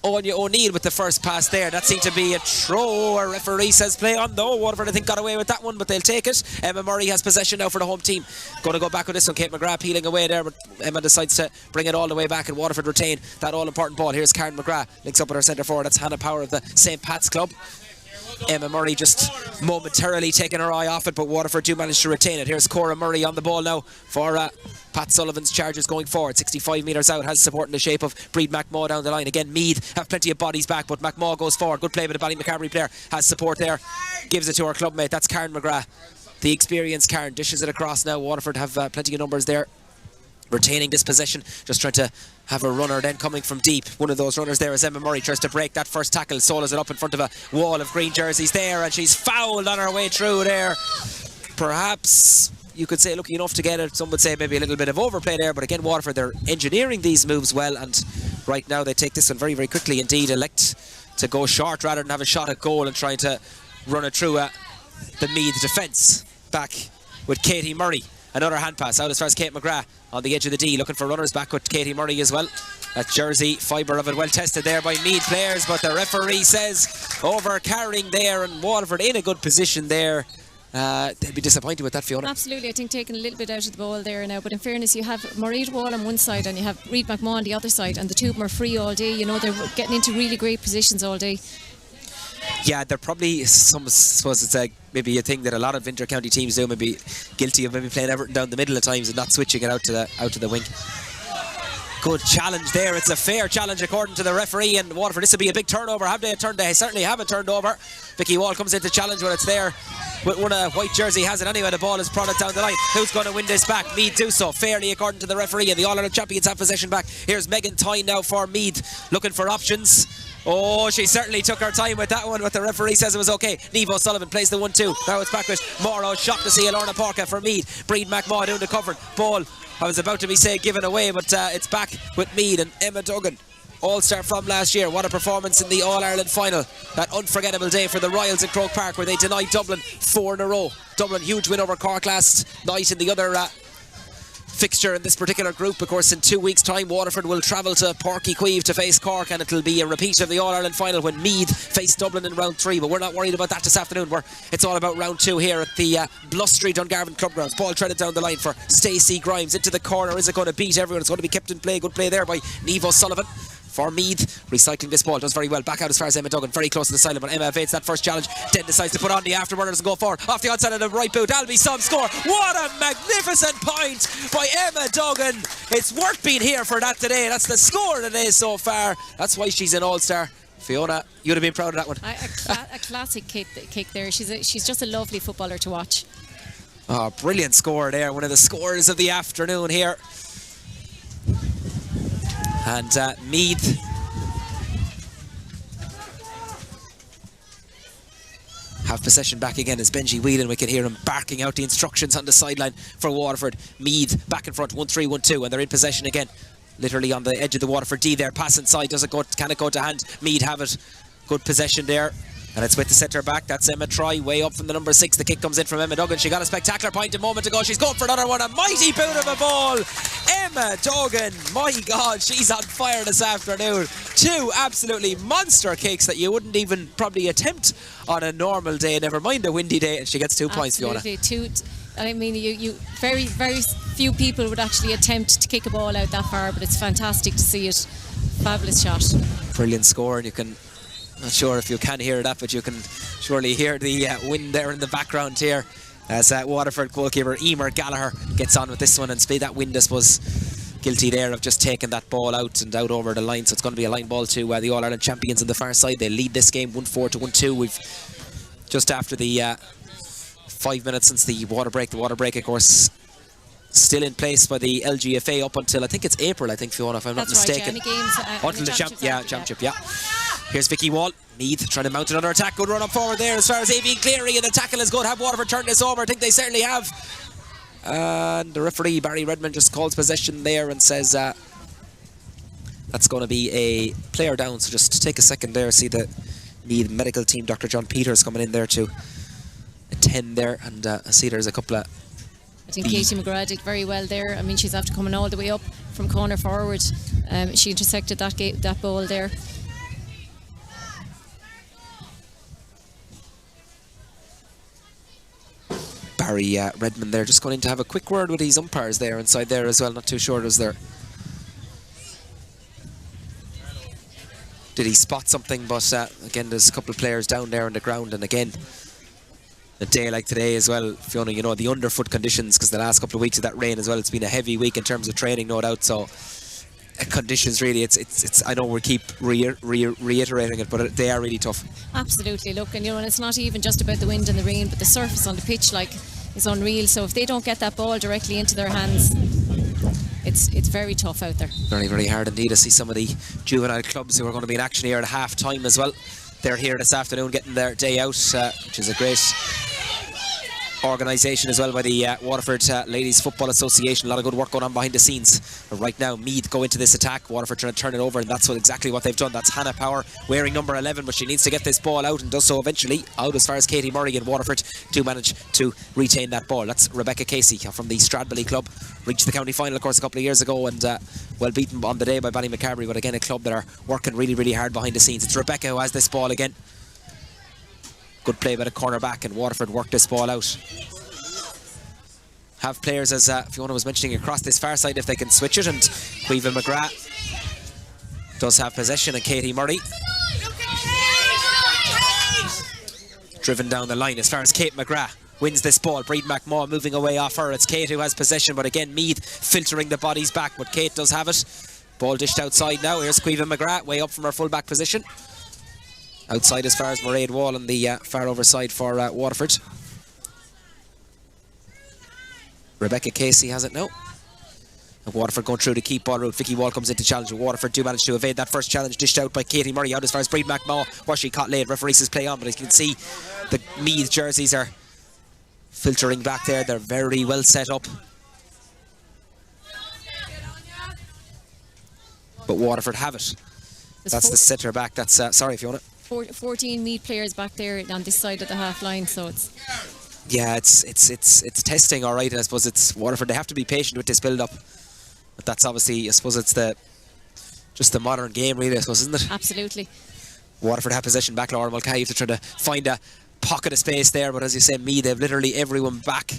Anya O'Neill with the first pass there. That seemed to be a throw. A referee says play on though. Waterford, I think, got away with that one, but they'll take it. Emma Murray has possession now for the home team. Going to go back with this one. Kate McGrath peeling away there, but Emma decides to bring it all the way back, and Waterford retain that all-important ball. Here's Karen McGrath. Links up with her centre forward. That's Hannah Power of the St. Pat's Club. Emma Murray just momentarily taking her eye off it, but Waterford do manage to retain it. Here's Cora Murray on the ball now for Pat Sullivan's charges going forward. 65 metres out, has support in the shape of Breed McMaw down the line. Again, Meath have plenty of bodies back, but McMaw goes forward. Good play by the Ballymacarbery player, has support there, gives it to her clubmate. That's Karen McGrath, the experienced Karen, dishes it across now. Waterford have plenty of numbers there, retaining this possession, just trying to have a runner then coming from deep. One of those runners there is Emma Murray, tries to break that first tackle, solos it up in front of a wall of green jerseys there, and she's fouled on her way through there. Perhaps you could say lucky enough to get it. Some would say maybe a little bit of overplay there, but again, Waterford, they're engineering these moves well, and right now they take this one very, very quickly indeed. Elect to go short rather than have a shot at goal and trying to run it through the Meath defence. Back with Katie Murray. Another hand pass out as far as Kate McGrath on the edge of the D, looking for runners back with Katie Murray as well. That jersey fibre of it well tested there by Meath players, but the referee says over carrying there, and Waterford in a good position there. They'll be disappointed with that, Fiona. Absolutely, I think taking a little bit out of the ball there now, but in fairness, you have Maureen Wall on one side and you have Reid McMahon on the other side, and the two of them are free all day. You know, they're getting into really great positions all day. Yeah, they're probably some, suppose it's maybe a thing that a lot of inter-county teams do, maybe guilty of maybe playing Everton down the middle at times and not switching it out to the wing. Good challenge there. It's a fair challenge according to the referee, and Waterford, this will be a big turnover. Have they turned? They certainly have a turned over. Vicky Wall comes in to challenge, but it's there. With one white jersey has it anyway. The ball is prodded down the line. Who's going to win this back? Meath do so fairly according to the referee, and the All-Ireland champions have possession back. Here's Megan Tyne now for Meath, looking for options. Oh, she certainly took her time with that one, but the referee says it was okay. Niamh O'Sullivan plays the 1-2. Now it's back with Morrow. Shocked to see Lorna Porca for Meath. Breed McMaw doing the cover. Ball, I was about to be saying given away, but it's back with Meath and Emma Duggan. All-star from last year. What a performance in the All-Ireland final. That unforgettable day for the Royals in Croke Park, where they denied Dublin 4 in a row. Dublin, huge win over Cork last night in the other fixture in this particular group. Of course, in 2 weeks' time, Waterford will travel to Páirc Uí Chaoimh to face Cork, and it'll be a repeat of the All-Ireland final when Meath face Dublin in round 3. But we're not worried about that this afternoon. It's all about round 2 here at the blustery Dungarvan Club grounds. Ball threaded down the line for Stacey Grimes into the corner. Is it going to beat everyone? It's going to be kept in play. Good play there by Niamh O'Sullivan for Meath. Recycling this ball, does very well. Back out as far as Emma Duggan, very close to the sideline, but Emma evades that first challenge, then decides to put on the afterburners and go forward. Off the outside of the right boot, that'll be some score. What a magnificent point by Emma Duggan. It's worth being here for that today. That's the score today so far. That's why she's an all-star. Fiona, you'd have been proud of that one. A classic kick there. She's just a lovely footballer to watch. Oh, brilliant score there. One of the scores of the afternoon here. And Meath have possession back again as Benji Whelan. We can hear him barking out the instructions on the sideline for Waterford. Meath back in front, 1-3-1-2, and they're in possession again. Literally on the edge of the Waterford D there. Pass inside, can it go to hand? Meath have it. Good possession there. And it's with the centre back. That's Emma Troy, way up from the number 6. The kick comes in from Emma Duggan. She got a spectacular point a moment ago. She's going for another one. A mighty boot of a ball. Emma Duggan, my God, she's on fire this afternoon. 2 absolutely monster kicks that you wouldn't even probably attempt on a normal day, never mind a windy day, and she gets 2 points, Fiona. Absolutely, 2. I mean, you very, very few people would actually attempt to kick a ball out that far, but it's fantastic to see it. Fabulous shot. Brilliant score, and you can... Not sure if you can hear that, but you can surely hear the wind there in the background here as Waterford goalkeeper Emer Gallagher gets on with this one, and that wind, I suppose, guilty there of just taking that ball out and out over the line. So it's going to be a line ball to the All-Ireland champions on the far side. They lead this game 1-4 to 1-2. We've just after the 5 minutes since the water break. The water break, of course, still in place by the LGFA up until, I think it's April, Fiona, if I'm not mistaken. Right, games, until the championship, yeah. Here's Vicky Wall. Meath trying to mount another attack. Good run up forward there as far as Avian Cleary, and the tackle is good. Have Waterford turn this over? I think they certainly have. And the referee, Barry Redmond, just calls possession there and says that's going to be a player down. So just take a second there, see the Meath medical team, Dr. John Peters, coming in there to attend there. And I see there's a couple of... I think Katie McGrath did very well there. I mean, she's after coming all the way up from corner forward. She intersected that ball there. Barry Redmond there just going in to have a quick word with these umpires there inside there as well. Not too sure was there. Did he spot something? But again, there's a couple of players down there on the ground, and again, a day like today as well, Fiona, you know, the underfoot conditions, because the last couple of weeks of that rain as well, it's been a heavy week in terms of training, no doubt. So conditions really, it's I know we keep reiterating it, but they are really tough. Absolutely. Look, and you know, and it's not even just about the wind and the rain, but the surface on the pitch, like, is unreal. So if they don't get that ball directly into their hands, it's very tough out there. Very, very hard indeed. I see some of the juvenile clubs who are going to be in action here at half time as well. They're here this afternoon getting their day out, which is a great organisation as well by the Waterford Ladies Football Association. A lot of good work going on behind the scenes. But right now, Meath go into this attack. Waterford trying to turn it over, and that's exactly what they've done. That's Hannah Power wearing number 11, but she needs to get this ball out and does so eventually. Out as far as Katie Murray and Waterford do manage to retain that ball. That's Rebecca Casey from the Stradbally club. Reached the county final, of course, a couple of years ago, and well beaten on the day by Ballymacarbery. But again, a club that are working really, really hard behind the scenes. It's Rebecca who has this ball again. Good play by the cornerback, and Waterford work this ball out. Have players, as Fiona was mentioning, across this far side if they can switch it, and Caoimhe McGrath does have possession, and Katie Murray driven down the line as far as Kate McGrath wins this ball. Breed McMaw moving away off her. It's Kate who has possession, but again Meath filtering the bodies back, but Kate does have it. Ball dished outside now. Here's Caoimhe McGrath way up from her full back position. Outside as far as Mairead Wall on the far over side for Waterford. Rebecca Casey has it now. And Waterford going through the keep ball route. Vicky Wall comes in to challenge. Waterford do manage to evade that first challenge, dished out by Katie Murray. Out as far as Breed McMaw, was she caught late? Referee says play on, but as you can see, the Meath jerseys are filtering back there. They're very well set up. But Waterford have it. That's the centre back. That's sorry, Fiona. 14 Meath players back there on this side of the half line, so it's... Yeah, it's testing, all right. I suppose it's Waterford. They have to be patient with this build-up. But that's obviously, I suppose it's just the modern game, really, I suppose, isn't it? Absolutely. Waterford have possession back. Laura Mulcahy to try to find a pocket of space there, but as you say, Meath, they've literally everyone back.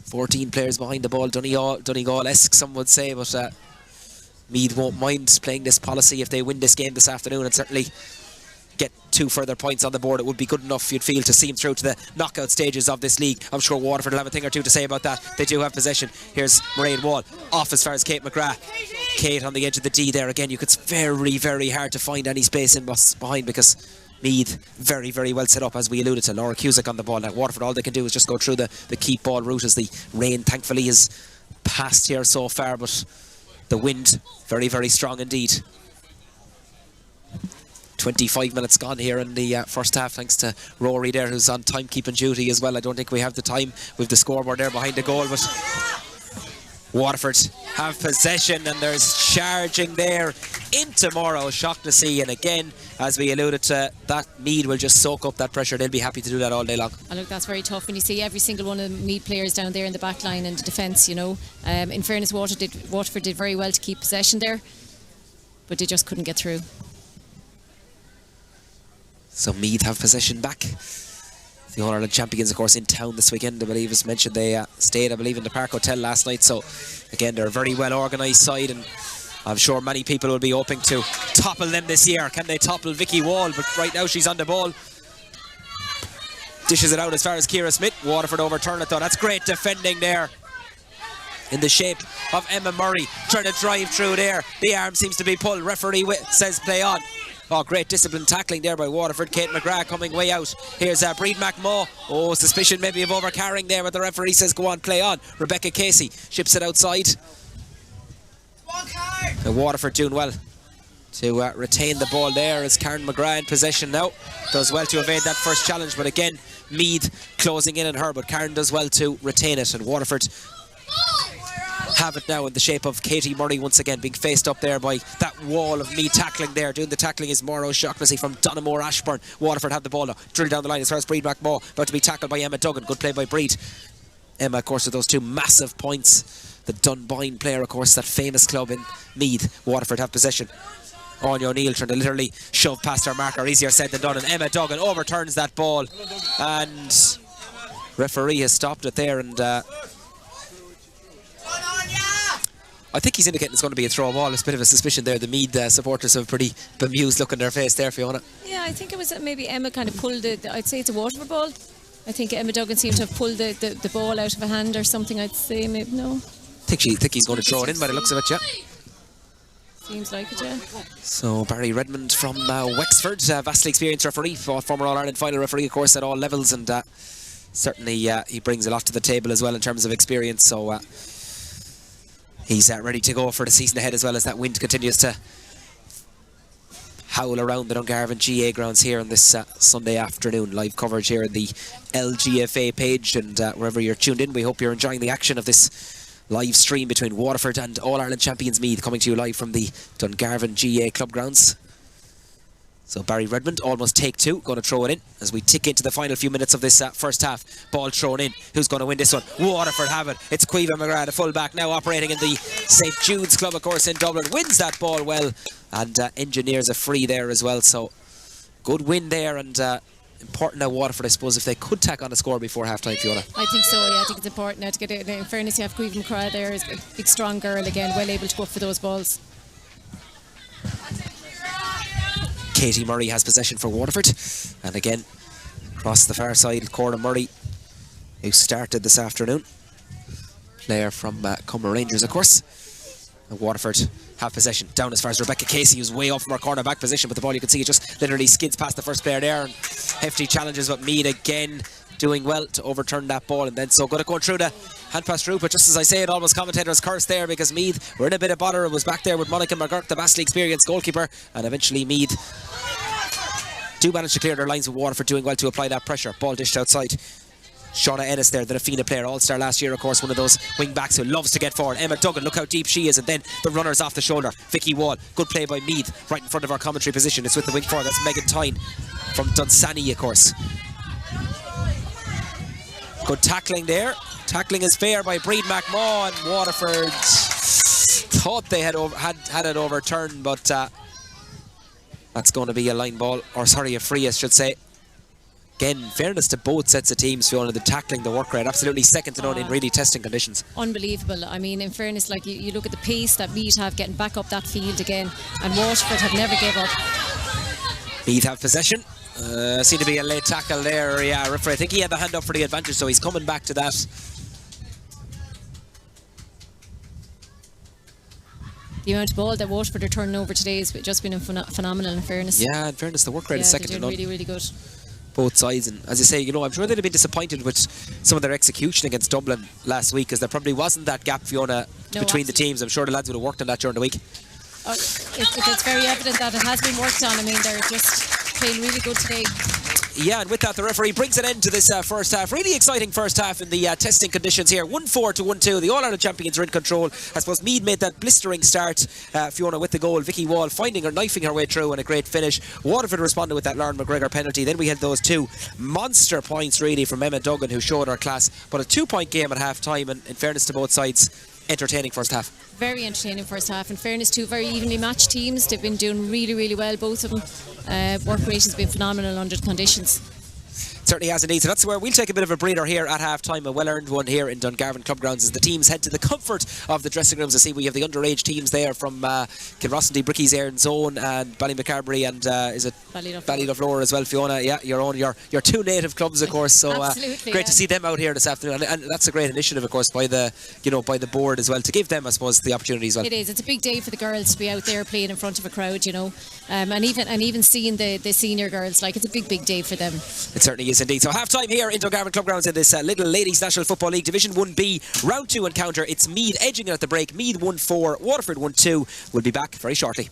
14 players behind the ball. Donegal-esque, some would say, but Meath won't mind playing this policy if they win this game this afternoon, and certainly get 2 further points on the board. It would be good enough, you'd feel, to see them through to the knockout stages of this league. I'm sure Waterford will have a thing or two to say about that. They do have possession. Here's Mairead Wall off as far as Kate McGrath. Kate on the edge of the D there again. It's very, very hard to find any space in behind, because Meath very, very well set up, as we alluded to. Laura Cusack on the ball now. Waterford, all they can do is just go through the keep ball route, as the rain thankfully is past here so far, but the wind very, very strong indeed. 25 minutes gone here in the first half, thanks to Rory there, who's on timekeeping duty as well. I don't think we have the time with the scoreboard there behind the goal, but Waterford have possession, and there's charging there into Morrow. Shocked to see, and again, as we alluded to, that Meath will just soak up that pressure. They'll be happy to do that all day long. And look, that's very tough when you see every single one of the Meath players down there in the back line and the defence, you know. In fairness, Waterford did very well to keep possession there, but they just couldn't get through. So Meath have possession back. The All-Ireland champions, of course, in town this weekend. I believe, as mentioned, they stayed, I believe, in the Park Hotel last night. So, again, they're a very well-organised side, and I'm sure many people will be hoping to topple them this year. Can they topple Vicky Wall? But right now she's on the ball. Dishes it out as far as Ciara Smith. Waterford overturn it, though. That's great defending there. in the shape of Emma Murray, trying to drive through there. The arm seems to be pulled. Referee says play on. Oh, great discipline tackling there by Waterford. Kate McGrath coming way out. Here's Breed McMaw. Oh, suspicion maybe of overcarrying there, but the referee says go on, play on. Rebecca Casey ships it outside. And Waterford doing well to retain the ball there as Karen McGrath in possession now. Does well to evade that first challenge, but again, Meath closing in on her, but Karen does well to retain it, and Waterford have it now in the shape of Katie Murray once again being faced up there by that wall of Meath tackling there. Doing the tackling is Maura O'Shaughnessy from Donamore Ashburn. Waterford have the ball now, drill down the line as far as Breed McMaw, about to be tackled by Emma Duggan. Good play by Breed. Emma, of course, with those two massive points. The Dunboyne player, of course, that famous club in Meath. Waterford have possession. Anya O'Neill trying to literally shove past her marker. Easier said than done, and Emma Duggan overturns that ball, and referee has stopped it there, and I think he's indicating it's going to be a throw ball. There's a bit of a suspicion there. The Meath supporters have a pretty bemused look on their face there, Fiona. Yeah, I think it was maybe Emma kind of pulled I'd say it's a Waterford ball. I think Emma Duggan seemed to have pulled the ball out of a hand or something, I'd say. Maybe, no. I think he's going to throw it in by the looks of it, yeah. Seems like it, yeah. So Barry Redmond from Wexford, vastly experienced referee, former All-Ireland final referee, of course, at all levels, and certainly he brings a lot to the table as well in terms of experience, so he's ready to go for the season ahead, as well as that wind continues to howl around the Dungarvan GA grounds here on this Sunday afternoon. Live coverage here on the LGFA page, and wherever you're tuned in, we hope you're enjoying the action of this live stream between Waterford and All-Ireland champions Meath, coming to you live from the Dungarvan GA club grounds. So Barry Redmond, almost take two, going to throw it in as we tick into the final few minutes of this first half. Ball thrown in. Who's going to win this one? Waterford have it. It's Caoimhe McGrath, the full-back, now operating in the St Jude's club, of course, in Dublin. Wins that ball well, and engineers a free there as well. So good win there, and important now, Waterford, I suppose, if they could tack on a score before half-time, Fiona. I think so, yeah. I think it's important now to get it. In fairness, you have Caoimhe McGrath there, is a big strong girl again, well able to go up for those balls. Katie Murray has possession for Waterford, and again across the far side, Cora Murray, who started this afternoon, player from Cumber Rangers, of course. And Waterford have possession down as far as Rebecca Casey, who's way up from her corner back position, but the ball, you can see it just literally skids past the first player there, and hefty challenges, but Meath again doing well to overturn that ball, and then so good at going through the hand pass through. But just as I say it, almost commentators cursed there, because Meath were in a bit of bother. It was back there with Monica McGurk, the vastly experienced goalkeeper, and eventually Meath do manage to clear their lines with Waterford doing well to apply that pressure. Ball dished outside. Shauna Ennis there, the Nafina player, all-star last year, of course, one of those wing-backs who loves to get forward. Emma Duggan, look how deep she is, and then the runner's off the shoulder. Vicky Wall, good play by Meath, right in front of our commentary position. It's with the wing forward, that's Megan Tyne from Dunsany, of course. Good tackling there. Tackling is fair by Breed McMaw, and Waterford thought they had it overturned, but that's going to be a line ball, or sorry, a free, I should say. Again, fairness to both sets of teams, Fiona, the tackling, the work rate, absolutely second to none in really testing conditions. Unbelievable. I mean, in fairness, like you look at the pace that Meath have getting back up that field again, and Waterford have never gave up. Meath have possession. Seemed to be a late tackle there. Yeah, referee, I think he had the hand up for the advantage, so he's coming back to that. The amount of ball that Waterford are turning over today has just been phenomenal, in fairness. Yeah, in fairness, the work rate is second to none. Really, really good. Both sides, and as you say, you know, I'm sure they'd have been disappointed with some of their execution against Dublin last week, because there probably wasn't that gap, Fiona, between the teams. I'm sure the lads would have worked on that during the week. It's very evident that it has been worked on. I mean, they're just playing really good today. Yeah, and with that, the referee brings an end to this first half. Really exciting first half in the testing conditions here. 1-4 to 1-2. The All-Ireland champions are in control. I suppose Meath made that blistering start, Fiona, with the goal. Vicky Wall finding her, knifing her way through, and a great finish. Waterford responded with that Lauren McGregor penalty. Then we had those two monster points, really, from Emma Duggan, who showed her class. But a 2-point game at half-time, and in fairness to both sides, entertaining first half. Very entertaining first half. In fairness, two very evenly matched teams. They've been doing really, really well, both of them. Work rate has been phenomenal under the conditions. Certainly has indeed. So that's where we'll take a bit of a breather here at half time. A well earned one here in Dungarvan Club Grounds as the teams head to the comfort of the dressing rooms. I see we have the underage teams there from Kilrossenty, Bricky's Air and Zone, and Ballymacarbery, and is it Ballyloughlore as well, Fiona? Yeah, your two native clubs, of course. So great to see them out here this afternoon, and that's a great initiative, of course, by the board as well, to give them, I suppose, the opportunity as well. It is. It's a big day for the girls to be out there playing in front of a crowd, and even seeing the senior girls, like, it's a big day for them. It certainly is indeed. So half time here in Dungarvan Club Grounds in this Lidl Ladies National Football League Division 1B Round 2 encounter. It's Meath edging it at the break. Meath 1-4, Waterford 1-2. We'll be back very shortly.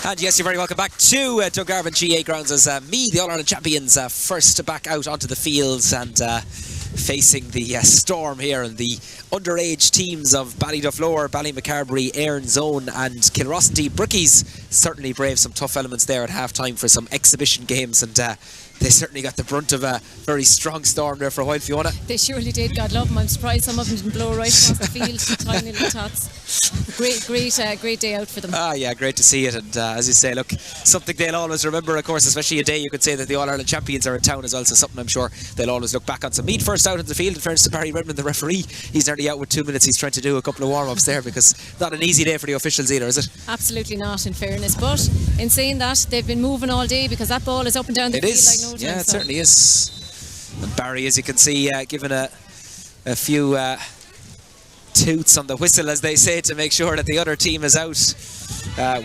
And yes, you're very welcome back to Dungarvan GA grounds as Meath, the All-Ireland champions, first back out onto the fields and facing the storm here, and the underage teams of Ballyduflower, Ballymacarbery, Ayrn Zone and Kilrossity. Brookies certainly braved some tough elements there at half-time for some exhibition games, and they certainly got the brunt of a very strong storm there for a while, Fiona. They surely did, God love them. I'm surprised some of them didn't blow right across the field, tiny little tots. Great day out for them. Yeah, great to see it, and as you say, look, something they'll always remember, of course, especially a day you could say that the All-Ireland champions are in town as well, so something I'm sure they'll always look back on. So Meath first out in the field. In fairness to Barry Redmond, the referee, he's nearly out with 2 minutes. He's trying to do a couple of warm-ups there, because not an easy day for the officials either, is it? Absolutely not, in fairness, but in saying that, they've been moving all day, because that ball is up and down the field like no time. Yeah, it certainly is. And Barry, as you can see, giving a few toots on the whistle, as they say, to make sure that the other team is out.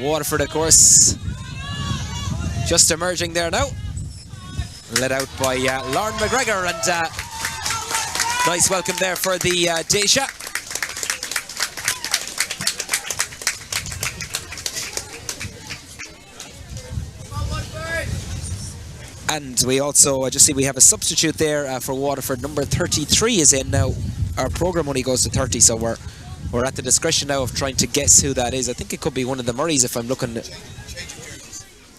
Waterford, of course, just emerging there now, led out by Lauren McGregor, and nice welcome there for the Daisha. And we also just see we have a substitute there for Waterford. Number 33 is in now. Our programme only goes to 30, so we're at the discretion now of trying to guess who that is. I think it could be one of the Murrays if I'm looking at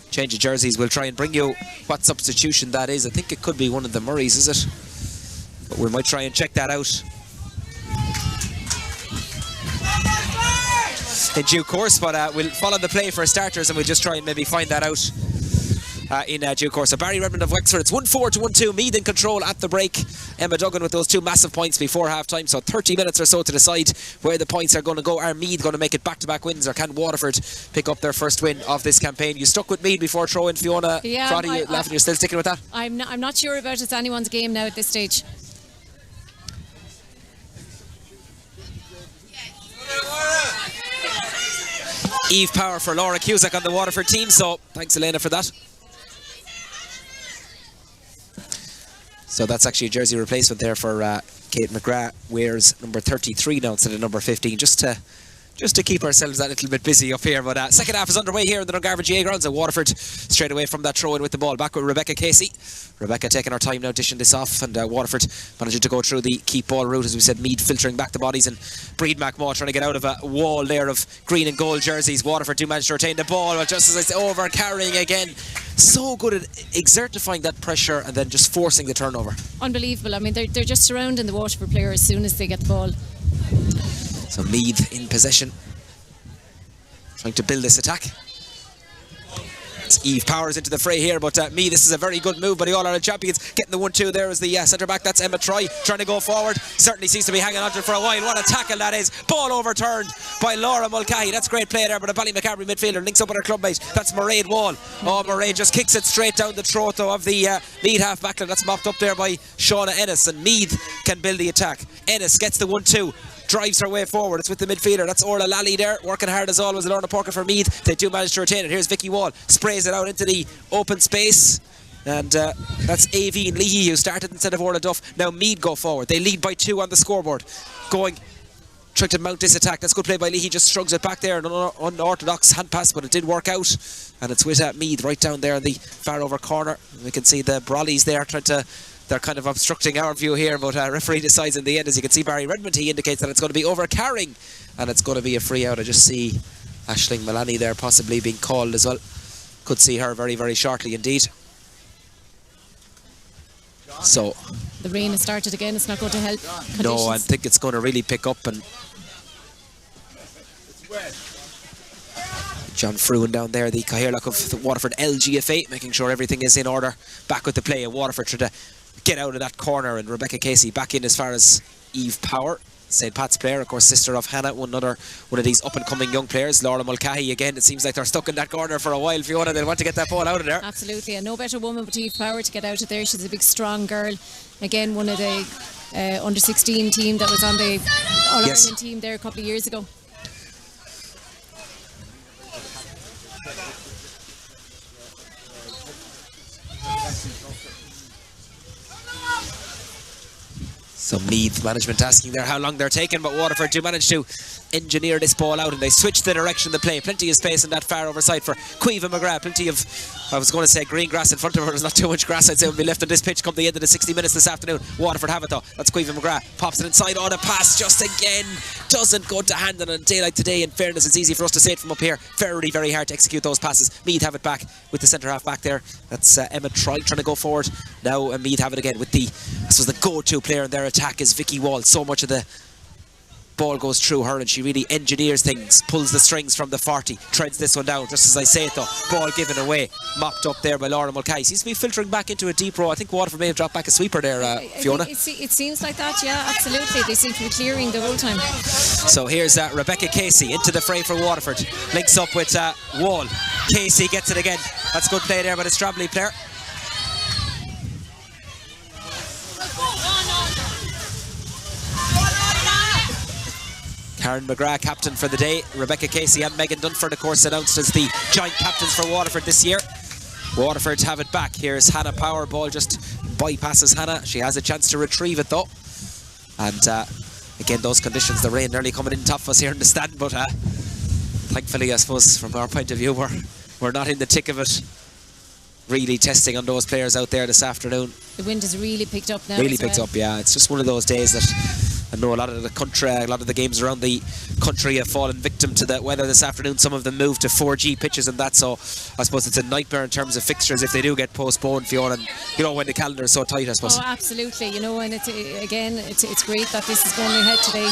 change of jerseys. We'll try and bring you what substitution that is. I think it could be one of the Murrays, is it? But we might try and check that out in due course, but we'll follow the play for starters, and we'll just try and maybe find that out in due course. So Barry Redmond of Wexford, it's 1-4 to 1-2. Meath in control at the break. Emma Duggan with those two massive points before half-time, so 30 minutes or so to decide where the points are going to go. Are Meath going to make it back-to-back wins, or can Waterford pick up their first win of this campaign? You stuck with Meath before throw-in, Fiona. Yeah, Crotty, you laughing, you're still sticking with that? I'm not sure about it's anyone's game now at this stage. Eve Power for Laura Cusack on the Waterford team, so thanks Elena for that. So that's actually a jersey replacement there for Kate McGrath. Wears number 33 now instead of number 15, just to keep ourselves a little bit busy up here. But second half is underway here in the Dungarvan GA grounds, and Waterford straight away from that throw-in with the ball. Back with Rebecca Casey. Rebecca taking her time now, dishing this off, and Waterford managing to go through the keep ball route, as we said. Meath filtering back the bodies, and Breed McMaw trying to get out of a wall there of green and gold jerseys. Waterford do manage to retain the ball, but just as I say, over carrying again. So good at exertifying that pressure and then just forcing the turnover. Unbelievable. I mean, they're just surrounding the Waterford player as soon as they get the ball. So Meath in possession, trying to build this attack. It's Eve Powers into the fray here, but Meath, this is a very good move by the All-Ireland champions. Getting the 1-2 there as the centre-back. That's Emma Troy trying to go forward. Certainly seems to be hanging on to it for a while. What a tackle that is. Ball overturned by Laura Mulcahy. That's great play there, but a Ballymacarbery midfielder links up with her clubmate. That's Mairead Wall. Oh, Mairead just kicks it straight down the throat though of the Meath half-backline. That's mopped up there by Shauna Ennis, and Meath can build the attack. Ennis gets the 1-2. Drives her way forward. It's with the midfielder. That's Orla Lally there, working hard as always. Lorna Porker for Meath. They do manage to retain it. Here's Vicky Wall. Sprays it out into the open space. And that's Aveen Leahy who started instead of Orla Duff. Now Meath go forward. They lead by 2 on the scoreboard. Trying to mount this attack. That's good play by Leahy. Just shrugs it back there. An unorthodox hand pass, but it did work out. And it's with Meath right down there in the far over corner. We can see the Brollies there they're kind of obstructing our view here, but referee decides in the end. As you can see, Barry Redmond, he indicates that it's going to be over carrying, and it's going to be a free out. I just see Aisling Malani there possibly being called as well. Could see her very, very shortly indeed. So the rain has started again. It's not going to help conditions. No, I think it's going to really pick up. And John Fruin down there, the Caherlock of the Waterford LGFA, making sure everything is in order. Back with the play, and Waterford trying to get out of that corner, and Rebecca Casey back in as far as Eve Power, St. Pat's player, of course, sister of Hannah, one of these up-and-coming young players. Laura Mulcahy, again, it seems like they're stuck in that corner for a while, Fiona. They want to get that ball out of there. Absolutely, and no better woman but Eve Power to get out of there. She's a big, strong girl. Again, one of the under-16 team that was on the All-Ireland team there a couple of years ago. So Meath management asking there how long they're taking, but Waterford do manage to engineer this ball out, and they switch the direction of the play. Plenty of space in that far overside for Caoimhe McGrath. Plenty of, I was going to say green grass in front of her. There's not too much grass, I'd say, will be left on this pitch come the end of the 60 minutes this afternoon. Waterford have it though. That's Caoimhe McGrath. Pops it inside. Oh, the pass just again doesn't go to hand. And on a day like today, in fairness, it's easy for us to say it from up here. Very, very hard to execute those passes. Meath have it back with the centre half back there. That's Emma trying to go forward. Now Meath have it again with the, this was the go-to player in their attack is Vicky Wall. So much of the ball goes through her and she really engineers things, pulls the strings from the 40, treads this one down, just as I say it though. Ball given away, mopped up there by Laura Mulcahy. Seems to be filtering back into a deep row. I think Waterford may have dropped back a sweeper there, Fiona. It seems like that, yeah, absolutely. They seem to be clearing the whole time. So here's Rebecca Casey into the fray for Waterford. Links up with Wall. Casey gets it again. That's good play there by the Stradley player. Karen McGrath, captain for the day. Rebecca Casey and Megan Dunford, of course, announced as the joint captains for Waterford this year. Waterford have it back. Here's Hannah Power. Ball just bypasses Hannah. She has a chance to retrieve it, though. And again, those conditions, the rain nearly coming in tough for us here in the stand. But thankfully, I suppose, from our point of view, we're not in the thick of it. Really testing on those players out there this afternoon. The wind has really picked up now. Really picked up, yeah. It's just one of those days that I know a lot of the country, a lot of the games around the country have fallen victim to the weather this afternoon. Some of them moved to 4G pitches and that, so I suppose it's a nightmare in terms of fixtures if they do get postponed, Fiona, and you know when the calendar is so tight, I suppose. Oh, absolutely, you know, and it's great that this is going ahead today.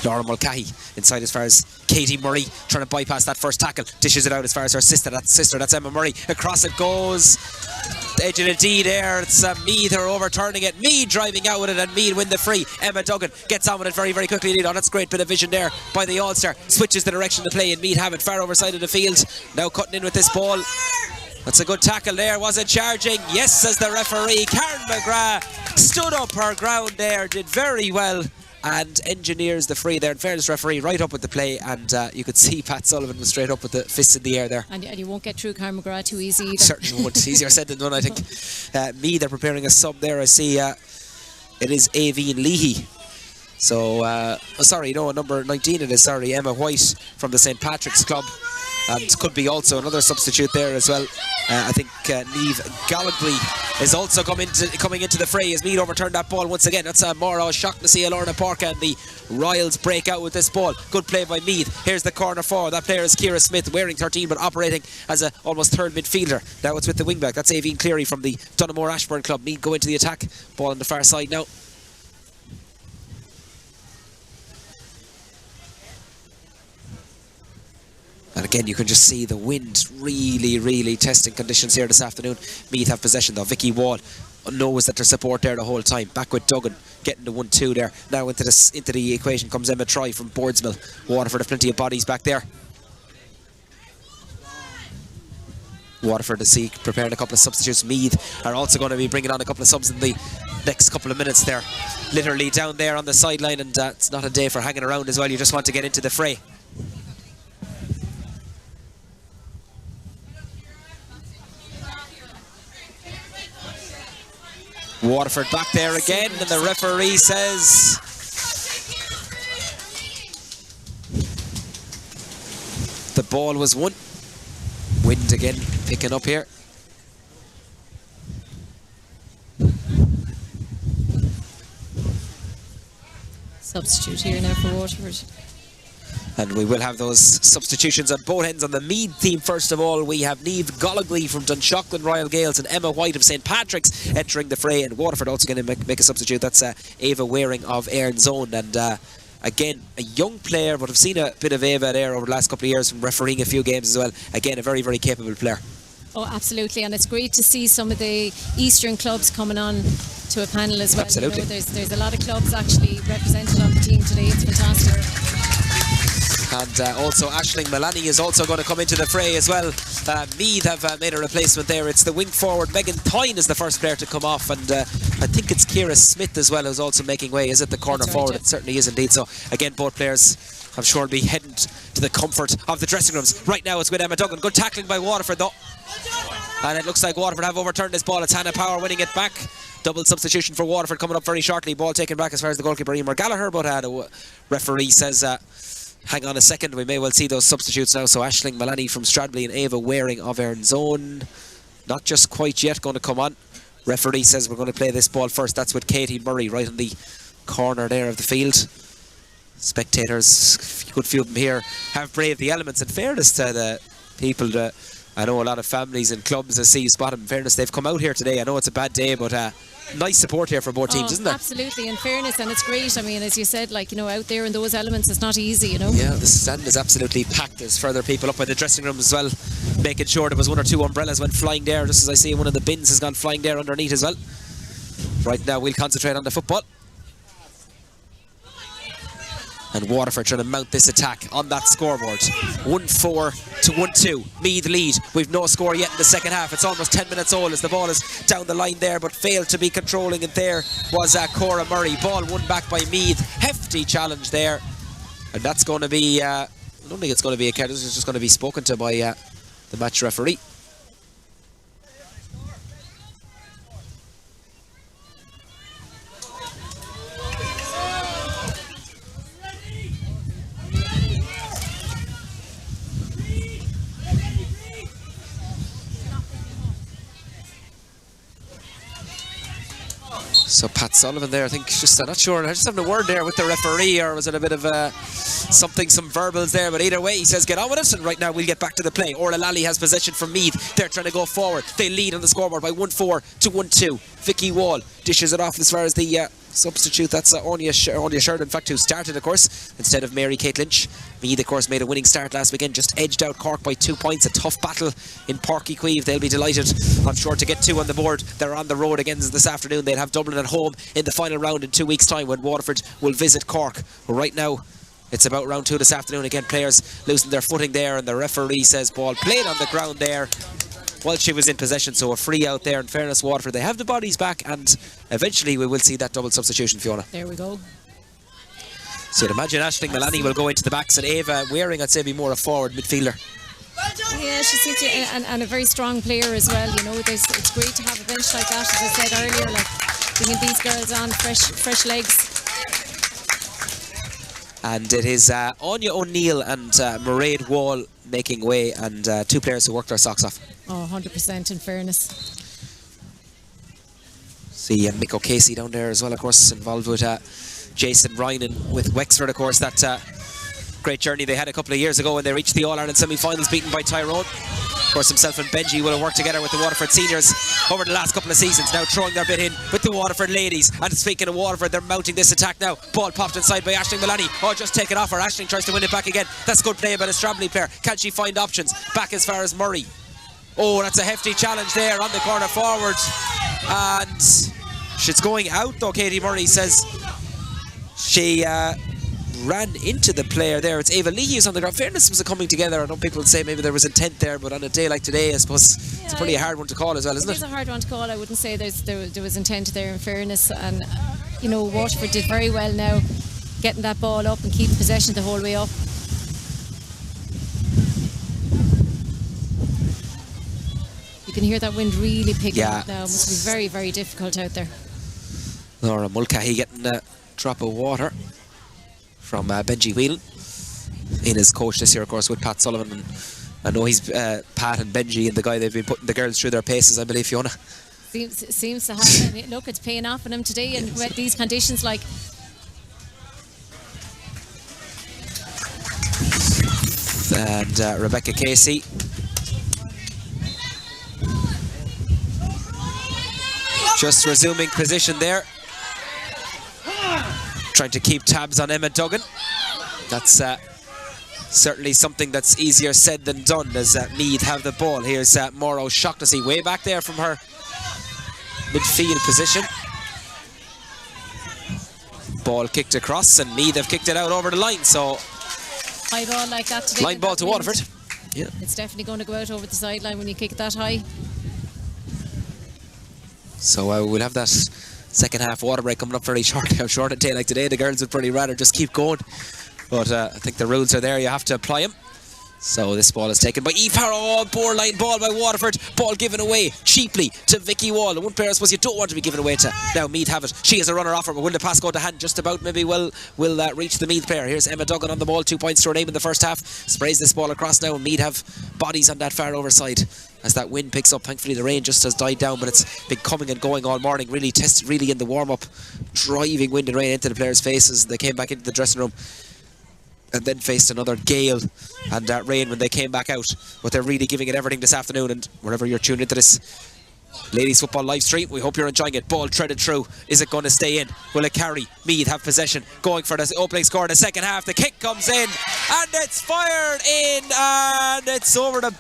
Laura Mulcahy inside as far as Katie Murray, trying to bypass that first tackle, dishes it out as far as her sister, that's Emma Murray. Across it goes, edge of the D there. It's Meath are overturning it. Meath driving out with it, and Meath win the free. Emma Duggan gets on with it very, very quickly. Oh, that's a great bit of vision there by the All-Star. Switches the direction to play, and Meath have it far over side of the field. Now cutting in with this ball. That's a good tackle there. Was it charging? Yes, says the referee. Karen McGrath stood up her ground there, did very well, and engineers the free there. In fairness, referee right up with the play, and you could see Pat Sullivan was straight up with the fists in the air there. And you won't get through Karen McGrath too easy either. Certainly won't. Easier said than done, I think. They're preparing a sub there. I see it is Aveen Leahy. So, number 19 it is, Emma White from the St. Patrick's Club. And could be also another substitute there as well. I think Niamh Gallagly is also coming into the fray as Meath overturned that ball once again. That's Maura shocked to see Lorna Parker and the Royals break out with this ball. Good play by Meath. Here's the corner forward. That player is Ciara Smith, wearing 13 but operating as a almost third midfielder. Now it's with the wingback. That's Aveen Cleary from the Donaghmore Ashbourne Club. Meath go into the attack. Ball on the far side now. And again, you can just see the wind really, really testing conditions here this afternoon. Meath have possession though. Vicky Wall knows that there's support there the whole time. Back with Duggan, getting the 1-2 there. Now into the equation comes Emma Troy from Boardsmill. Waterford have plenty of bodies back there. Waterford to see preparing a couple of substitutes. Meath are also going to be bringing on a couple of subs in the next couple of minutes there. Literally down there on the sideline, and it's not a day for hanging around as well. You just want to get into the fray. Waterford back there again, and the referee says the ball was won. Wind again picking up here. Substitute here now for Waterford. And we will have those substitutions on both ends. On the Meath team, first of all, we have Niamh Gallagly from Dunshaughlin Royal Gaels and Emma White of St. Patrick's entering the fray. And Waterford also going to make a substitute. That's Ava Waring of Erin's Own. And again, a young player, but I've seen a bit of Ava there over the last couple of years from refereeing a few games as well. Again, a very, very capable player. Oh, absolutely. And it's great to see some of the Eastern clubs coming on to a panel as well. Absolutely. You know, there's a lot of clubs actually represented on the team today. It's fantastic. And also Aisling Milani is also going to come into the fray as well. Meath have made a replacement there. It's the wing forward. Megan Toyne is the first player to come off, and I think it's Ciara Smith as well who's also making way. Is it the corner forward? It certainly is indeed. So again, both players I'm sure will be heading to the comfort of the dressing rooms. Right now it's with Emma Duggan. Good tackling by Waterford though. And it looks like Waterford have overturned this ball. It's Hannah Power winning it back. Double substitution for Waterford coming up very shortly. Ball taken back as far as the goalkeeper Emer Gallagher, but the referee says hang on a second, we may well see those substitutes now. So Aisling Malani from Stradley and Ava Waring of Erin's Own, not just quite yet going to come on. Referee says we're going to play this ball first. That's with Katie Murray right in the corner there of the field. Spectators, a good few of them here, have braved the elements. In fairness to the people, I know a lot of families and clubs that see you spot them. In fairness, they've come out here today. I know it's a bad day, but nice support here for both teams, isn't there? Absolutely, in fairness, and it's great. I mean, as you said, like, you know, out there in those elements, it's not easy, you know. Yeah, the stand is absolutely packed. There's further people up by the dressing rooms as well, making sure there was one or two umbrellas went flying there, just as I see one of the bins has gone flying there underneath as well. Right now, we'll concentrate on the football. And Waterford trying to mount this attack on that scoreboard. 1-4 to 1-2. Meath lead. We've no score yet in the second half. It's almost 10 minutes old as the ball is down the line there, but failed to be controlling it. There was Cora Murray. Ball won back by Meath. Hefty challenge there. And that's going to be, I don't think it's going to be a catch. It's just going to be spoken to by the match referee. So Pat Sullivan there, I think, just I'm not sure, I just having a word there with the referee, or was it a bit of some verbals there, but either way he says get on with it, and right now we'll get back to the play. Orla Lally has possession from Meath. They're trying to go forward. They lead on the scoreboard by 1-4 to 1-2. Vicky Wall dishes it off as far as the substitute. That's Anya Sheridan, in fact, who started, of course, instead of Mary Kate Lynch. Meath, of course, made a winning start last weekend, just edged out Cork by 2 points. A tough battle in Páirc Uí Chaoimh. They'll be delighted, I'm sure, to get 2 on the board. They're on the road again this afternoon. They'll have Dublin at home in the final round in 2 weeks' time when Waterford will visit Cork. But right now, it's about round 2 this afternoon. Again, players losing their footing there, and the referee says ball played on the ground there while she was in possession, so a free out there. In fairness, Waterford, they have the bodies back, and eventually we will see that double substitution, Fiona. There we go. So I'd imagine Aisling Malani will go into the backs, and Ava Waring, I'd say, be more a forward midfielder. Yeah, she seems to, and a very strong player as well. You know, it's great to have a bench like that, as I said earlier, like bringing these girls on fresh legs. And it is Anya O'Neill and Mairead Wall making way, and 2 players who worked their socks off. Oh, 100% in fairness. See Mick O'Casey down there as well, of course, involved with Jason Rynan with Wexford, of course. That great journey they had a couple of years ago when they reached the All-Ireland semi-finals, beaten by Tyrone. Of course, himself and Benji will have worked together with the Waterford seniors over the last couple of seasons, now throwing their bit in with the Waterford ladies. And speaking of Waterford, they're mounting this attack now. Ball popped inside by Aisling Malani. Oh, just take it off her. Aisling tries to win it back again. That's good play by the Stradley player. Can she find options? Back as far as Murray. Oh, that's a hefty challenge there on the corner forward. And she's going out, though. Katie Murray says she ran into the player there. It's Ava Leahy who's on the ground. Fairness was coming together. I know people would say maybe there was intent there, but on a day like today, I suppose it's a pretty hard one to call as well, isn't it? It is a hard one to call. I wouldn't say there was intent there, in fairness. And, you know, Waterford did very well now, getting that ball up and keeping possession the whole way up. You can hear that wind really picking up now. It must be very, very difficult out there. Laura Mulcahy getting a drop of water from Benji Whelan in his coach this year, of course, with Pat Sullivan. And I know he's Pat and Benji and the guy they've been putting the girls through their paces, I believe, Fiona. Seems to have. Look, it's paying off on him today, and with these conditions, like. And Rebecca Casey. Just resuming position there. Trying to keep tabs on Emma Duggan. That's certainly something that's easier said than done as Meath have the ball. Here's Maura O'Shaughnessy way back there from her midfield position. Ball kicked across, and Meath have kicked it out over the line. So high ball like that today. Line ball to Waterford. Yeah. It's definitely going to go out over the sideline when you kick it that high. So we'll have that second half water break coming up very shortly. I'm sure on a day like today the girls would probably rather just keep going, but I think the rules are there, you have to apply them. So this ball is taken by Eve Harrow. Borderline ball by Waterford. Ball given away cheaply to Vicky Wall. The one player I suppose you don't want to be given away to. Now Meath have it. She is a runner off her, but will the pass go to hand just about? Maybe will reach the Meath player. Here's Emma Duggan on the ball. 2 points to her name in the first half. Sprays this ball across now, and Meath have bodies on that far over side. As that wind picks up, thankfully the rain just has died down, but it's been coming and going all morning. Really tested, really in the warm-up, driving wind and rain into the players' faces. They came back into the dressing room and then faced another gale and rain when they came back out. But they're really giving it everything this afternoon, and wherever you're tuned into this ladies football live stream, we hope you're enjoying it. Ball threaded through. Is it going to stay in? Will it carry? Meath have possession, going for the opening score in the second half. The kick comes in and it's fired in, and it's over the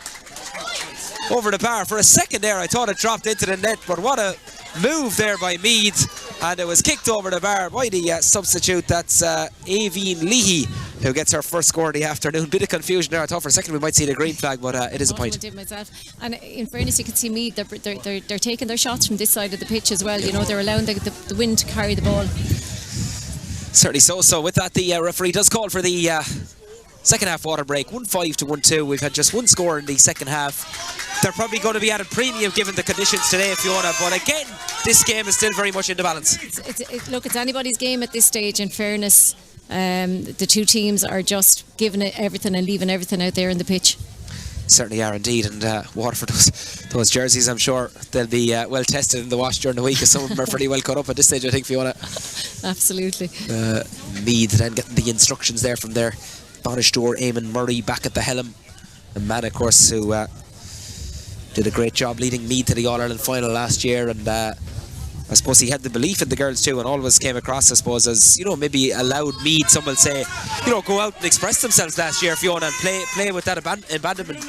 bar. For a second there I thought it dropped into the net, but what a move there by Meath, and it was kicked over the bar by the substitute. That's Aveen Leahy, who gets her first score of the afternoon. Bit of confusion there. I thought for a second we might see the green flag, but it is a point. I did myself. And in fairness, you can see Meath, they're taking their shots from this side of the pitch as well. You know, they're allowing the wind to carry the ball. Certainly so. So with that, the referee does call for the second half water break. 1-5 to 1-2. We've had just one score in the second half. They're probably going to be at a premium given the conditions today, Fiona, but again, this game is still very much in the balance. Look, it's anybody's game at this stage, in fairness. The two teams are just giving it everything and leaving everything out there in the pitch. Certainly are indeed, and Waterford, those jerseys, I'm sure they'll be well tested in the wash during the week, as some of them are pretty well cut up at this stage, I think, Fiona. Absolutely. Meath then getting the instructions there from their Banish door, Eamon Murray back at the helm, and man, of course, who did a great job leading Meath to the All-Ireland final last year, and I suppose he had the belief in the girls too, and always came across, I suppose, as, you know, maybe allowed Meath, some will say, you know, go out and express themselves last year, Fiona, and play with that abandonment,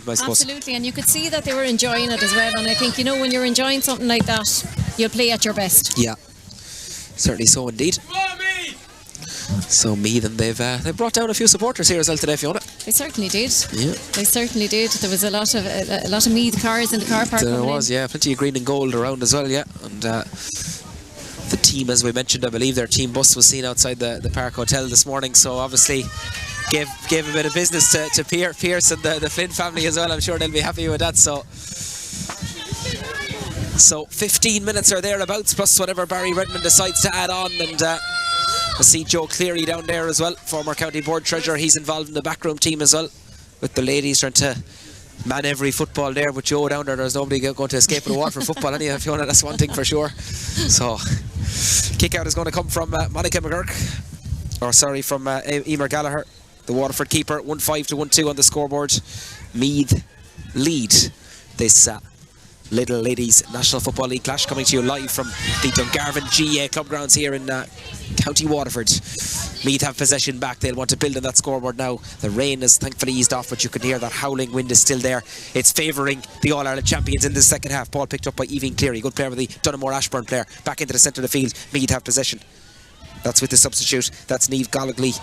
I suppose. Absolutely, and you could see that they were enjoying it as well, and I think, you know, when you're enjoying something like that, you'll play at your best. Yeah, certainly so indeed. So Meath, and they've brought down a few supporters here as well today, Fiona. They certainly did. Yeah, they certainly did. There was a lot of Meath cars in the car park. There was, yeah, plenty of green and gold around as well, yeah. And the team, as we mentioned, I believe their team bus was seen outside the Park Hotel this morning. So obviously gave a bit of business to Pierce and the Flynn family as well. I'm sure they'll be happy with that. So 15 minutes or thereabouts, plus whatever Barry Redmond decides to add on, and I see Joe Cleary down there as well, former county board treasurer. He's involved in the backroom team as well, with the ladies trying to man every football there. With Joe down there, there's nobody going to escape with a Waterford football anyhow, Fiona, that's one thing for sure. So kick out is going to come from Monica McGurk, from Emer Gallagher, the Waterford keeper. 1-5 to 1-2 on the scoreboard. Meath lead this Lidl Ladies National Football League clash, coming to you live from the Dungarvan GA club grounds here in County Waterford. Meath have possession back. They'll want to build on that scoreboard now. The rain has thankfully eased off, but you can hear that howling wind is still there. It's favouring the All-Ireland champions in the second half. Ball picked up by Evie Cleary, good player with the Dunamore Ashburn player. Back into the centre of the field. Meath have possession. That's with the substitute. That's Niamh Gollagly.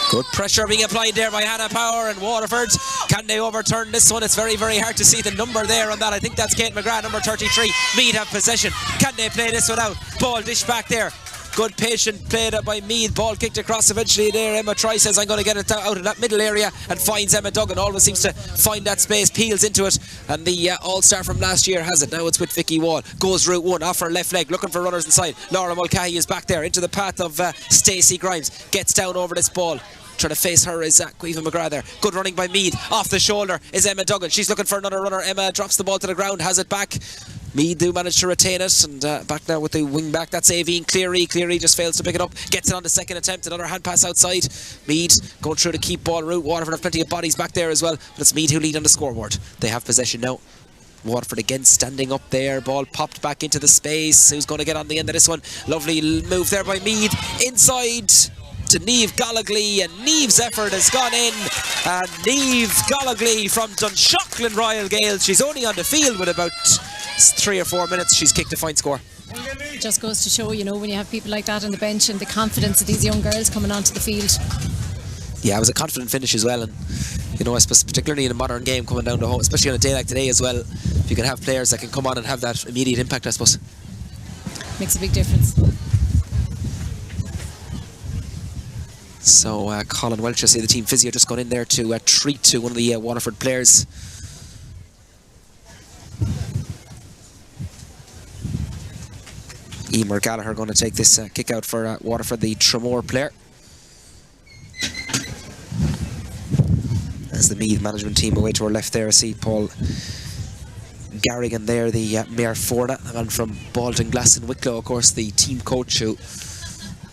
Good pressure being applied there by Hannah Power and Waterford. Can they overturn this one? It's very, very hard to see the number there on that. I think that's Kate McGrath, number 33. Meath have possession. Can they play this one out? Ball dish back there. Good patient played up by Meath. Ball kicked across eventually there. Emma Try says, I'm going to get it out of that middle area, and finds Emma Duggan. Always seems to find that space, peels into it, and the all-star from last year has it. Now it's with Vicky Wall. Goes route one, off her left leg, looking for runners inside. Laura Mulcahy is back there into the path of Stacey Grimes. Gets down over this ball. Trying to face her is Caoimhe McGrath there. Good running by Meath. Off the shoulder is Emma Duggan. She's looking for another runner. Emma drops the ball to the ground, has it back. Meath do manage to retain it, and back now with the wing back. That's Aveen Cleary. Cleary just fails to pick it up. Gets it on the second attempt. Another hand pass outside. Meath going through the keep ball route. Waterford have plenty of bodies back there as well, but it's Meath who lead on the scoreboard. They have possession now. Waterford again standing up there. Ball popped back into the space. Who's going to get on the end of this one? Lovely move there by Meath. Inside to Niamh Gollagly, and Niamh's effort has gone in, and Niamh Gollagly from Dunshaughlin Royal Gaels. She's only on the field with about 3 or 4 minutes. She's kicked a fine score. Just goes to show, you know, when you have people like that on the bench, and the confidence of these young girls coming onto the field. Yeah, it was a confident finish as well, and you know, I suppose particularly in a modern game coming down to home, especially on a day like today as well, if you can have players that can come on and have that immediate impact, I suppose. Makes a big difference. So Colin Welch, I see the team physio just gone in there to treat to one of the Waterford players. Emer Gallagher going to take this kick out for Waterford, the Tramore player. As the Meath management team away to our left there, I see Paul Garrigan there, the Mayor Forna, and from Baltinglass in Wicklow, of course, the team coach who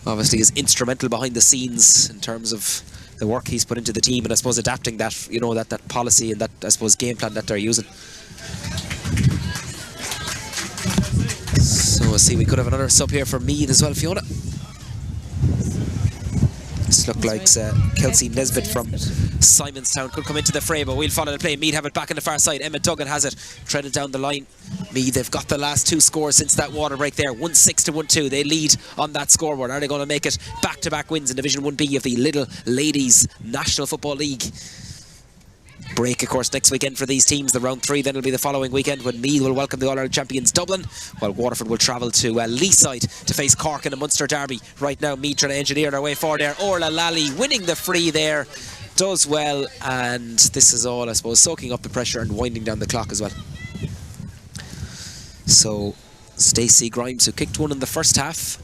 obviously is instrumental behind the scenes in terms of the work he's put into the team, and I suppose adapting that, you know, that policy and that, I suppose, game plan that they're using. So I see we could have another sub here for Meath as well, Fiona. This looked like Kelsey Nesbitt from Simonstown could come into the fray, but we'll follow the play. Meath have it back on the far side. Emma Duggan has it, treaded down the line. Meath, they've got the last 2 scores since that water break there, 1-6 to 1-2. They lead on that scoreboard. Are they going to make it back-to-back wins in Division 1B of the Lidl Ladies National Football League? Break, of course, next weekend for these teams. The round 3 then will be the following weekend when Meath will welcome the All-Ireland champions Dublin, while Waterford will travel to Leaside to face Cork in a Munster derby. Right now, Meath trying to engineer their way forward there. Orla Lally winning the free there, does well, and this is all, I suppose, soaking up the pressure and winding down the clock as well. So Stacey Grimes, who kicked one in the first half,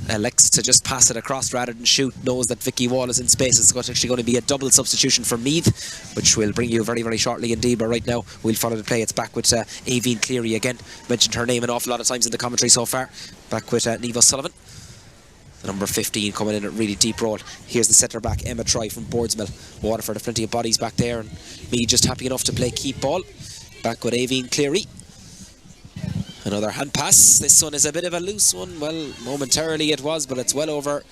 elects to just pass it across rather than shoot, knows that Vicky Wall is in space. It's actually going to be a double substitution for Meath, which we'll bring you very, very shortly indeed, but right now we'll follow the play. It's back with Aoibhinn Cleary again. Mentioned her name an awful lot of times in the commentary so far. Back with Niamh O'Sullivan. The number 15 coming in at really deep role. Here's the centre back, Emma Troy from Boardsmill. Waterford have plenty of bodies back there, and Meath just happy enough to play keep ball. Back with Aoibhinn Cleary. Another hand pass. This one is a bit of a loose one. Well, momentarily it was, but it's well over.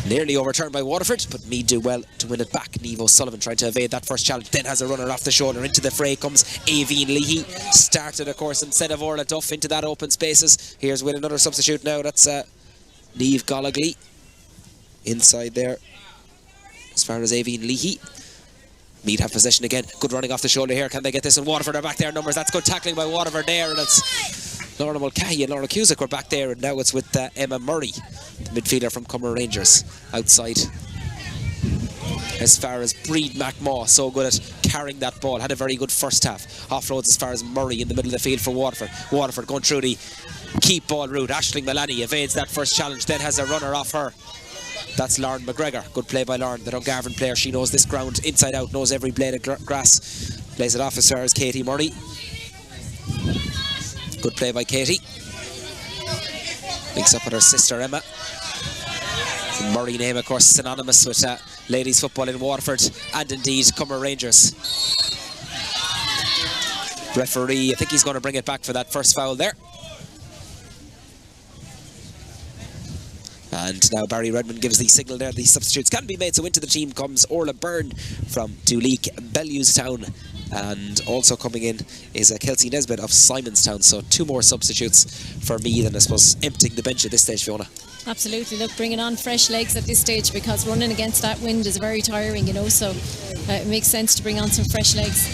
Nearly overturned by Waterford, but Meath do well to win it back. Niamh O'Sullivan trying to evade that first challenge, then has a runner off the shoulder. Into the fray comes Aoibhinn Leahy. Started, of course, instead of Orla Duff into that open spaces. Here's with another substitute now. That's Niamh Gollagley inside there as far as Aoibhinn Leahy. Meath have possession again. Good running off the shoulder here. Can they get this? And Waterford are back there in numbers. That's good tackling by Waterford there. And it's Laura Mulcahy and Laura Cusack were back there. And now it's with Emma Murray, the midfielder from Cumber Rangers, outside. As far as Breed McMaw, so good at carrying that ball. Had a very good first half. Offloads as far as Murray in the middle of the field for Waterford. Waterford going through the keep ball route. Aisling Malani evades that first challenge, then has a runner off her. That's Lauren McGregor. Good play by Lauren, the Dungarvan player. She knows this ground inside out, knows every blade of grass. Plays it off as far as Katie Murray. Good play by Katie. Links up with her sister Emma. The Murray name, of course, synonymous with ladies football in Waterford and indeed Cumber Rangers. Referee, I think he's going to bring it back for that first foul there. And now Barry Redmond gives the signal there. The substitutes can be made. So into the team comes Orla Byrne from Duleek, Bellewstown. And also coming in is Kelsey Nesbitt of Simonstown. So 2 more substitutes for Meath, and I suppose emptying the bench at this stage, Fiona. Absolutely. Look, bringing on fresh legs at this stage, because running against that wind is very tiring, you know. So it makes sense to bring on some fresh legs.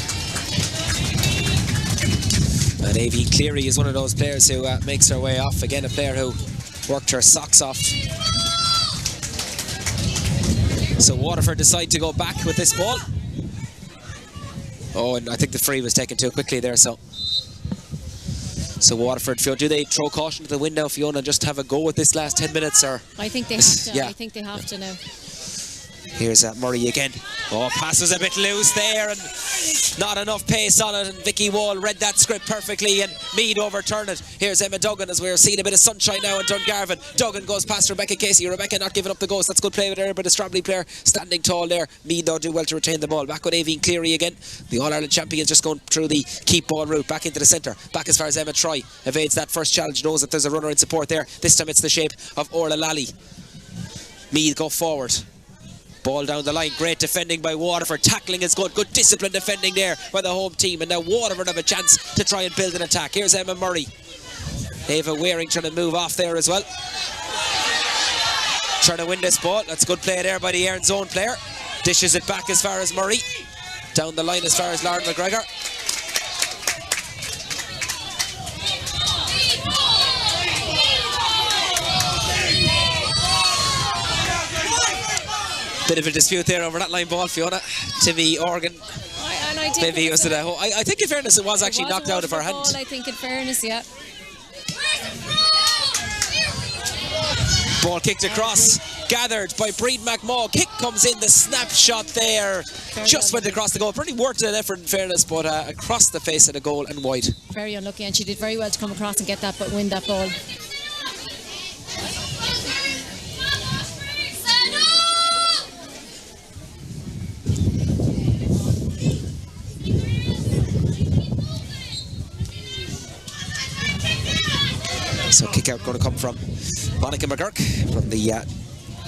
And Aoibhinn Cleary is one of those players who makes her way off. Again, a player who worked her socks off. So Waterford decide to go back with this ball. Oh, and I think the free was taken too quickly there. So Waterford, do they throw caution to the wind now, Fiona, and just have a go with this last 10 minutes? Or I think they have to. Yeah. I think they have to now. Here's Murray again. Oh, pass was a bit loose there and not enough pace on it, and Vicky Wall read that script perfectly and Meath overturned it. Here's Emma Duggan as we're seeing a bit of sunshine now in Dungarvan. Duggan goes past Rebecca Casey. Rebecca not giving up the ghost. That's good play with her, but a Stromley player standing tall there. Meath though do well to retain the ball. Back with Aoibhinn Cleary again. The All-Ireland champions just going through the keep ball route. Back into the centre. Back as far as Emma Troy. Evades that first challenge. Knows that there's a runner in support there. This time it's the shape of Orla Lally. Meath go forward. Ball down the line, great defending by Waterford. Tackling is good, good disciplined defending there by the home team. And now Waterford have a chance to try and build an attack. Here's Emma Murray. Ava Waring trying to move off there as well. Trying to win this ball. That's good play there by the Aaron Zone player. Dishes it back as far as Murray. Down the line as far as Lauren McGregor. Bit of a dispute there over that line ball, Fiona. Timmy Organ. I think Maybe it was I think in fairness it was actually knocked out of her hand. Ball, I think in fairness, yeah. Ball kicked across, gathered by Breed McMaw. Kick comes in, the snapshot there. Just went across the goal. Pretty worth an effort in fairness, but across the face of the goal and wide. Very unlucky, and she did very well to come across and get that, but win that ball. So kick out going to come from Monica McGurk from the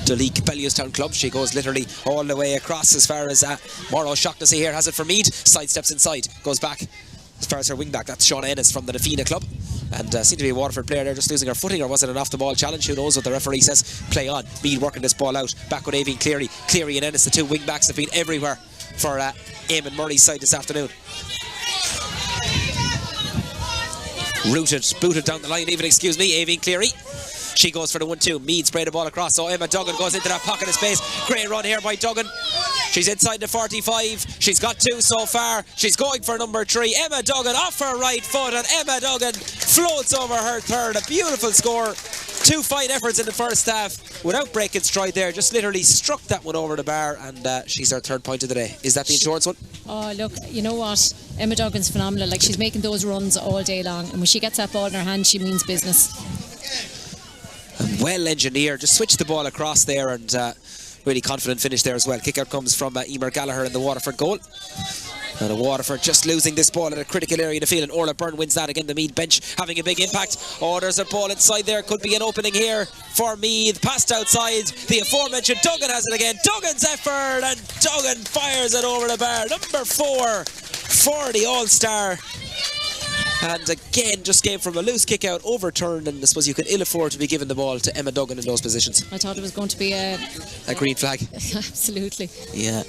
Duleek Bellewstown club. She goes literally all the way across as far as Morrow Shaughnessy here has it for Meath. Sidesteps inside, goes back as far as her wing back. That's Shauna Ennis from the Defina club. And seemed to be a Waterford player there just losing her footing, or was it an off the ball challenge? Who knows what the referee says. Play on. Meath working this ball out. Back with Aoibhinn Cleary. Cleary and Ennis, the two wing backs, have been everywhere for Eamon Murray's side this afternoon. Booted down the line even, excuse me, Aoibhinn Cleary. She goes for the 1-2. Meath spray the ball across, so Emma Duggan goes into that pocket of space. Great run here by Duggan. She's inside the 45. She's got 2 so far. She's going for number 3. Emma Duggan off her right foot, and Emma Duggan floats over her third. A beautiful score. 2 fine efforts in the first half without breaking stride there. Just literally struck that one over the bar, and she's her 3rd point of the day. Is that the insurance one? Oh, look, you know what? Emma Duggan's phenomenal. Like, she's making those runs all day long, and when she gets that ball in her hand, she means business. And well engineered. Just switched the ball across there, and really confident finish there as well. Kick out comes from Emer Gallagher in the Waterford goal. And the Waterford just losing this ball at a critical area in the field, and Orla Byrne wins that again. The Meath bench having a big impact. Oh, there's a ball inside there. Could be an opening here for Meath. Passed outside. The aforementioned Duggan has it again. Duggan's effort, and Duggan fires it over the bar. Number 4 for the All-Star. And again, just came from a loose kick out, overturned, and I suppose you can ill afford to be giving the ball to Emma Duggan in those positions. I thought it was going to be a green flag. Absolutely. Yeah.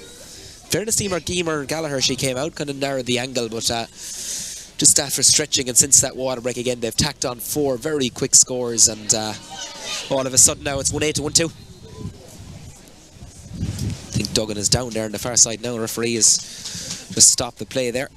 Fairness to Emer Gallagher, she came out, kind of narrowed the angle, but just after stretching, and since that water break again, they've tacked on 4 very quick scores, and all of a sudden now it's 1-8 to 1-2. I think Duggan is down there on the far side now. The referee has just stopped the play there.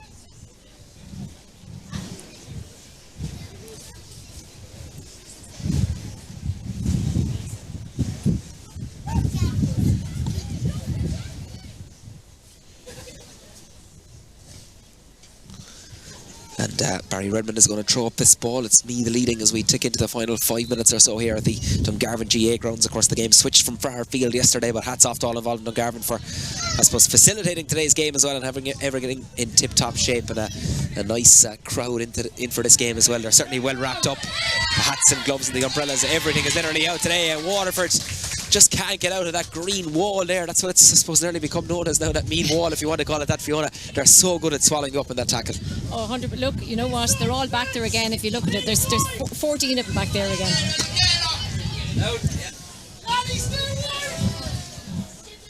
And Barry Redmond is going to throw up this ball. It's Meath the leading as we tick into the final 5 minutes or so here at the Dungarvan GA grounds. Of course, the game switched from far field yesterday, but hats off to all involved in Dungarvan for, I suppose, facilitating today's game as well, and having everything in tip-top shape, and a nice crowd in for this game as well. They're certainly well wrapped up. The hats and gloves and the umbrellas, everything is literally out today. Waterford just can't get out of that green wall there. That's what it's, I suppose, nearly become known as now, that mean wall, if you want to call it that, Fiona. They're so good at swallowing you up in that tackle. Oh, 100%. Look, you know what? They're all back there again. If you look at it, there's 14 of them back there again.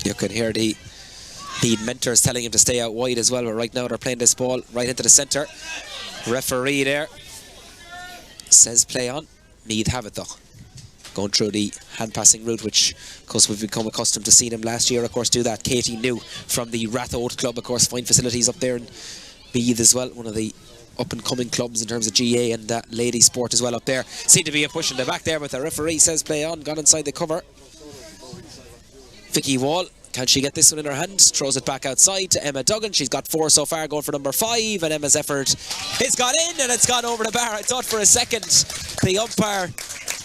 You can hear the mentors telling him to stay out wide as well, but right now they're playing this ball right into the centre. Referee there says play on. Meath have it though. Going through the hand passing route, which of course we've become accustomed to seeing him last year, of course, do that. Katie New from the Rathote club, of course, fine facilities up there in Meath as well, one of the up and coming clubs in terms of GA and lady sport as well up there. Seemed to be a push in the back there, but the referee says play on. Gone inside the cover. Vicky Wall, can she get this one in her hand? Throws it back outside to Emma Duggan. She's got 4 so far, going for number 5, and Emma's effort is got in, and it's gone over the bar. I thought for a second the umpire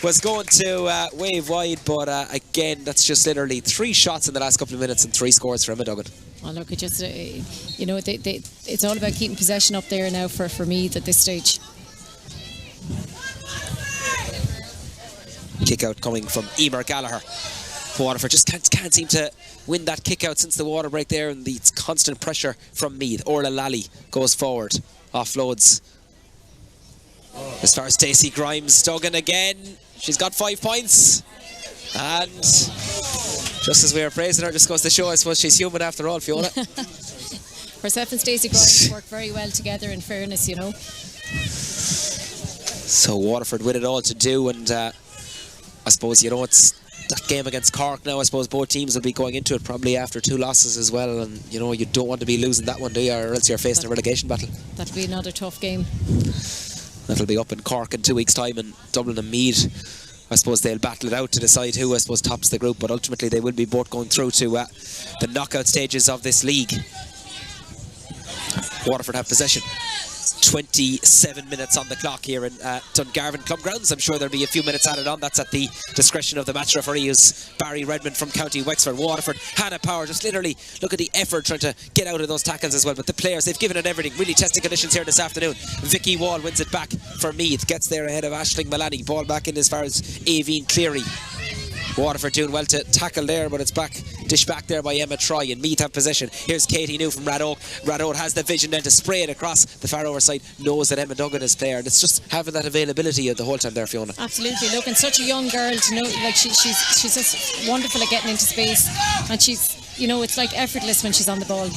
was going to wave wide, but again, that's just literally 3 shots in the last couple of minutes and 3 scores for Emma Duggan. Well, look, it just, you know, it's all about keeping possession up there now for Meath at this stage. Kick out coming from Emer Gallagher. Waterford just can't seem to win that kick out since the water break there, and the constant pressure from Meath. Orla Lally goes forward, offloads as far as Stacey Grimes. Duggan again, she's got 5 points, and just as we were praising her, just goes to show, I suppose, she's human after all, Fiona. Herself and Stacey Grimes work very well together, in fairness, you know. So Waterford with it all to do, and I suppose, you know, it's that game against Cork now, I suppose both teams will be going into it probably after 2 losses as well, and you know, you don't want to be losing that one, do you, or else you're facing a relegation battle. That'll be another tough game. That'll be up in Cork in 2 weeks' time, and Dublin and Meath, I suppose they'll battle it out to decide who, I suppose, tops the group, but ultimately they will be both going through to the knockout stages of this league. Waterford have possession. 27 minutes on the clock here in Dungarvan Club Grounds. I'm sure there'll be a few minutes added on. That's at the discretion of the match referee, who's Barry Redmond from County Wexford. Waterford, Hannah Power, just literally look at the effort trying to get out of those tackles as well. But the players, they've given it everything. Really testing conditions here this afternoon. Vicky Wall wins it back for Meath. Gets there ahead of Aisling Malani. Ball back in as far as Aveen Cleary. Waterford doing well to tackle there, but it's dished back there by Emma Troy, and Meath have possession. Here's Katie New from Radoke. Radoke has the vision then to spray it across the far over side, knows that Emma Duggan is there, and it's just having that availability the whole time there, Fiona. Absolutely. Look, and such a young girl to know, like she's just wonderful at getting into space, and she's, you know, it's like effortless when she's on the ball.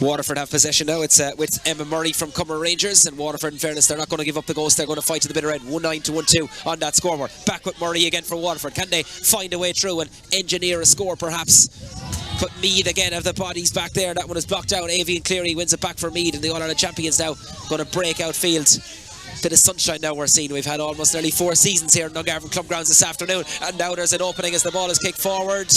Waterford have possession now. It's with Emma Murray from Cumber Rangers, and Waterford, in fairness, they're not going to give up the ghost. They're going to fight to the bitter end. 1-9 to 1-2 on that scoreboard. Back with Murray again for Waterford. Can they find a way through and engineer a score perhaps? But Meath again have the bodies back there. That one is blocked out. Aveen Cleary wins it back for Meath, and the All-Ireland champions now going to break out field. Bit of sunshine now we're seeing. We've had almost nearly 4 seasons here in Dungarvan Club Grounds this afternoon, and now there's an opening as the ball is kicked forward.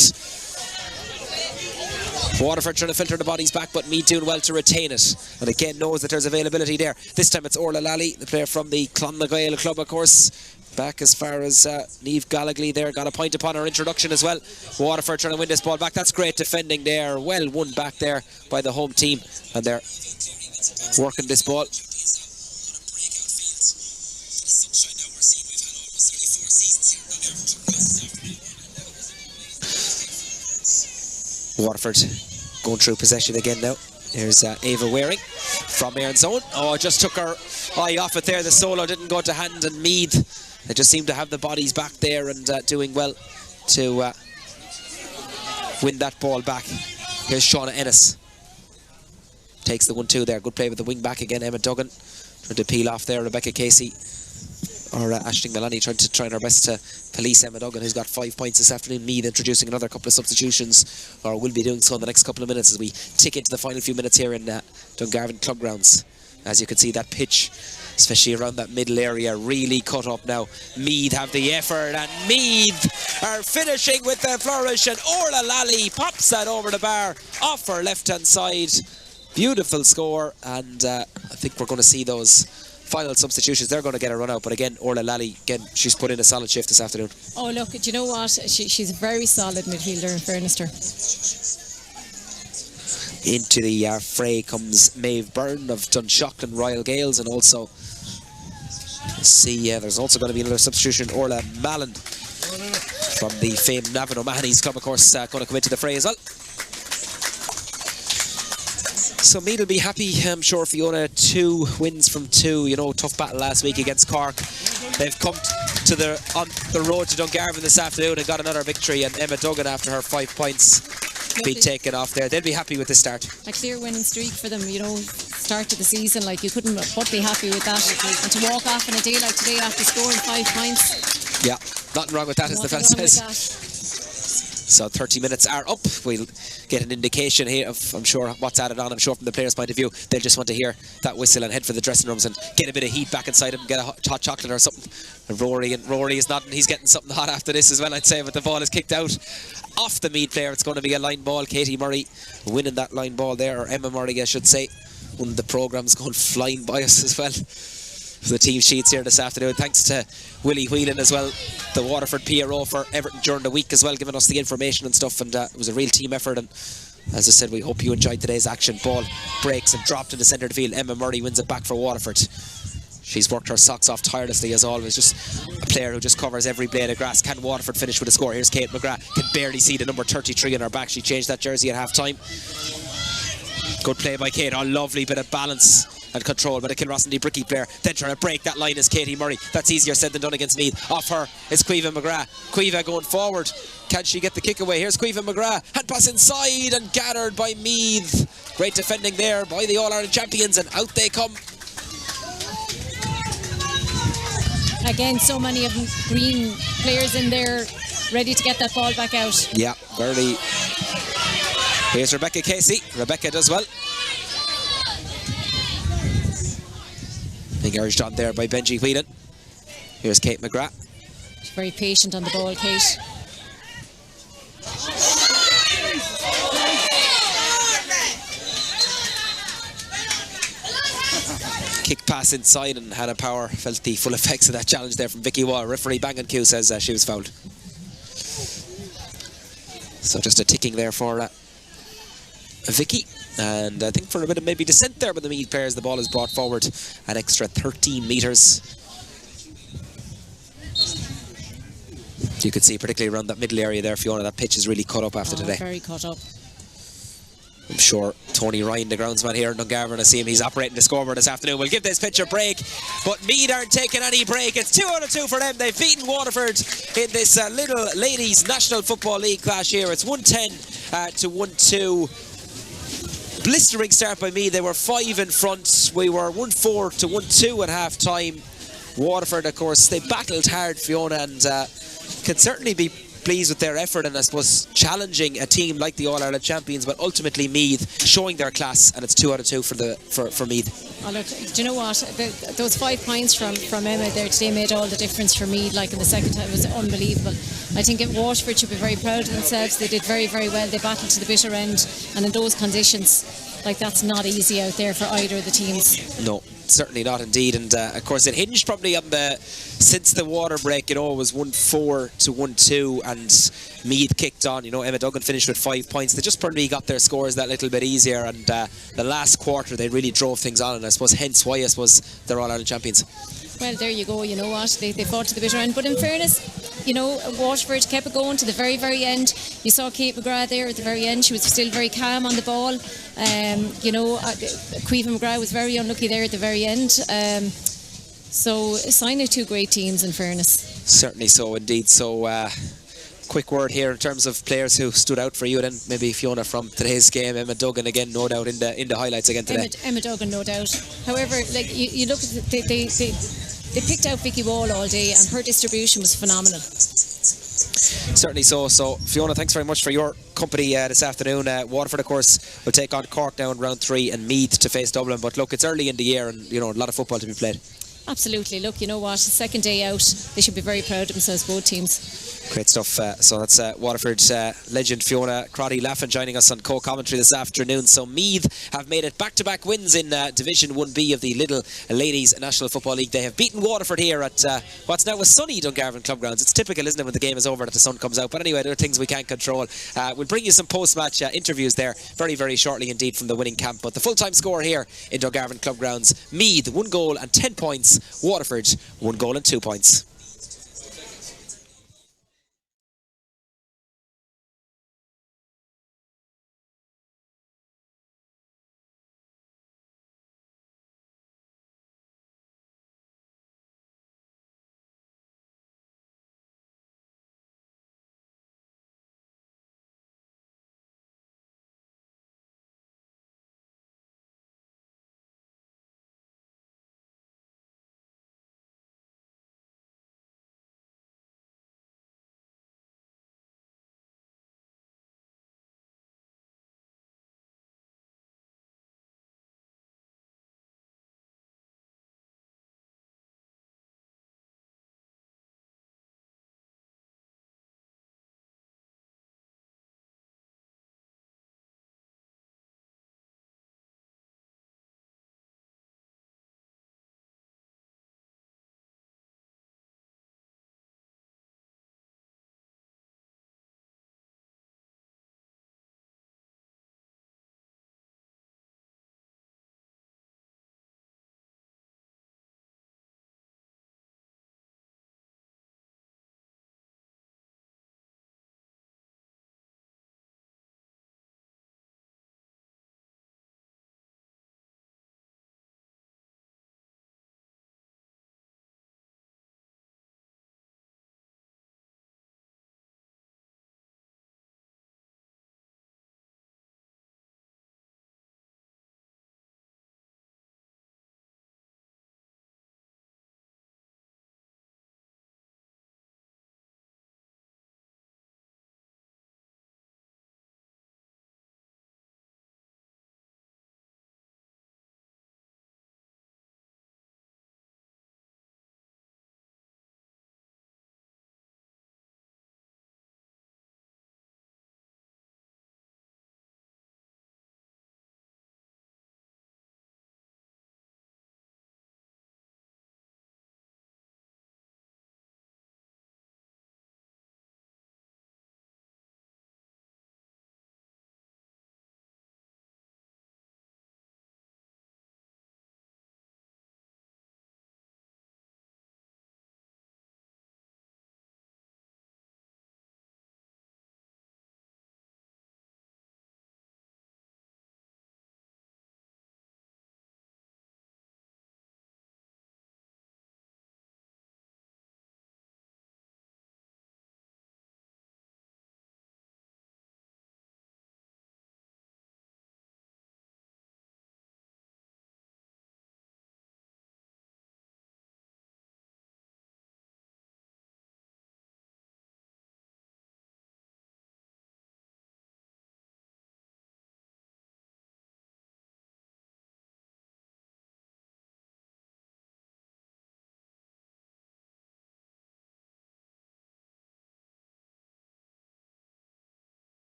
Waterford trying to filter the bodies back, but Meath doing well to retain it, and again knows that there's availability there. This time it's Orla Lally, the player from the Clonmagail club, of course, back as far as Niamh Gallagly there, got a point upon her introduction as well. Waterford trying to win this ball back. That's great defending there, well won back there by the home team, and they're working this ball. Waterford going through possession again now. Here's Ava Waring from Erin's own. Oh, just took her eye off it there. The solo didn't go to hand, and Meath, they just seem to have the bodies back there and doing well to win that ball back. Here's Shauna Ennis. Takes the 1-2 there. Good play with the wing back again. Emma Duggan trying to peel off there. Rebecca Casey or Aisling Malani trying her best to police Emma Duggan, who's got 5 points this afternoon. Meath introducing another couple of substitutions, or will be doing so in the next couple of minutes as we tick into the final few minutes here in Dungarvan Club Grounds. As you can see, that pitch, especially around that middle area, really cut up now. Meath have the effort, and Meath are finishing with the flourish, and Orla Lally pops that over the bar off her left hand side. Beautiful score, and I think we're going to see those final substitutions. They're going to get a run out, but again, Orla Lally, again, she's put in a solid shift this afternoon. Oh look, do you know what, she's a very solid midfielder, in fairness to her. Into the fray comes Maeve Byrne of Dunshaughlin Royal Gales, and also let's see, there's also going to be another substitution. Orla Mallon from the famed Navan O'Mahony's club, of course, going to come into the fray as well. So Meath will be happy, I'm sure, Fiona. 2 wins from 2. You know, tough battle last week against Cork. They've come to on the road to Dungarvan this afternoon and got another victory, and Emma Duggan, after her 5 points, be taken off there. They'll be happy with this start. A clear winning streak for them, you know, start of the season, like, you couldn't but be happy with that. And to walk off on a day like today after scoring 5 points. Yeah, nothing wrong with that, as the fella says. So 30 minutes are up. We'll get an indication here of, I'm sure, what's added on. I'm sure from the players' point of view, they'll just want to hear that whistle and head for the dressing rooms and get a bit of heat back inside them, get a hot chocolate or something. And Rory is nodding. He's getting something hot after this as well, I'd say, but the ball is kicked out off the Meath player. It's going to be a line ball. Katie Murray winning that line ball there, or Emma Murray, I should say. One of the programmes going flying by us as well. The team sheets here this afternoon, thanks to Willie Whelan as well, the Waterford PRO for Everton during the week as well, giving us the information and stuff, and it was a real team effort. And as I said, we hope you enjoyed today's action. Ball breaks and dropped in the centre of the field. Emma Murray wins it back for Waterford. She's worked her socks off tirelessly as always, just a player who just covers every blade of grass. Can Waterford finish with a score? Here's Kate McGrath, can barely see the number 33 on her back. She changed that jersey at half time. Good play by Kate. Oh, lovely bit of balance and control by the Kilrossenty Bricky player. Then trying to break that line is Katie Murray. That's easier said than done against Meath. Off her is Caoimhe McGrath. Caoimhe going forward. Can she get the kick away? Here's Caoimhe McGrath. Hand pass inside and gathered by Meath. Great defending there by the All-Ireland champions, and out they come. again, so many of them green players in there ready to get that ball back out. Yeah, very. Here's Rebecca Casey. Rebecca does well. Being urged on there by Benji Whelan. Here's Kate McGrath. She's very patient on the ball, Kate. Kick pass inside, and Hannah Power felt the full effects of that challenge there from Vicky Wall. Referee Bang & Q says she was fouled. So just a ticking there for Vicky. And I think for a bit of maybe descent there by the Meath players, the ball is brought forward an extra 13 metres. You could see particularly around that middle area there, Fiona, that pitch is really cut up after today. Very cut up. I'm sure Tony Ryan, the groundsman here in Dungarvan, I see him, he's operating the scoreboard this afternoon. We'll give this pitch a break, but Meath aren't taking any break. It's 2 out of 2 for them. They've beaten Waterford in this Lidl Ladies National Football League clash here. It's 110 to 1-2. Blistering start by Meath. They were 5 in front. We were 1-4 to 1-2 at half time. Waterford, of course, they battled hard, Fiona, and can certainly be pleased with their effort and I suppose challenging a team like the All-Ireland champions, but ultimately Meath showing their class, and it's 2 out of 2 for Meath. Oh, look, do you know what? Those 5 points from Emma there today made all the difference for Meath. Like in the second time, it was unbelievable. I think Waterford should be very proud of themselves. They did very, very well. They battled to the bitter end, and in those conditions, like, that's not easy out there for either of the teams. No, certainly not indeed. And of course it hinged probably on since the water break, you know, it was 1-4 to 1-2 and Meath kicked on. You know, Emma Duggan finished with 5 points. They just probably got their scores that little bit easier, and the last quarter they really drove things on, and I suppose hence why they're All-Ireland champions. Well, there you go. You know what, they fought to the bitter end, but in fairness, you know, Waterford kept it going to the very, very end. You saw Kate McGrath there at the very end. She was still very calm on the ball. You know, Caoimhe McGrath was very unlucky there at the very end. So a sign of 2 great teams, in fairness. Certainly so indeed. So quick word here in terms of players who stood out for you, then maybe Fiona from today's game. Emma Duggan again, no doubt, in the highlights again today. Emma Duggan, no doubt. However, like you look at they picked out Vicky Wall all day, and her distribution was phenomenal. Certainly so. So Fiona, thanks very much for your company this afternoon. Waterford, of course, will take on Cork now in round 3 and Meath to face Dublin. But look, it's early in the year, and you know, a lot of football to be played. Absolutely. Look, you know what, second day out, they should be very proud of themselves, both teams. Great stuff. So that's Waterford legend Fiona Crotty-Laffin joining us on co-commentary this afternoon. So Meath have made it back-to-back wins in Division 1B of the Lidl Ladies National Football League. They have beaten Waterford here at what's now a sunny Dungarvan Club Grounds. It's typical, isn't it, when the game is over that the sun comes out. But anyway, there are things we can't control. We'll bring you some post-match interviews there very, very shortly indeed from the winning camp. But the full-time score here in Dungarvan Club Grounds, Meath 1 goal and 10 points, Waterford 1 goal and 2 points.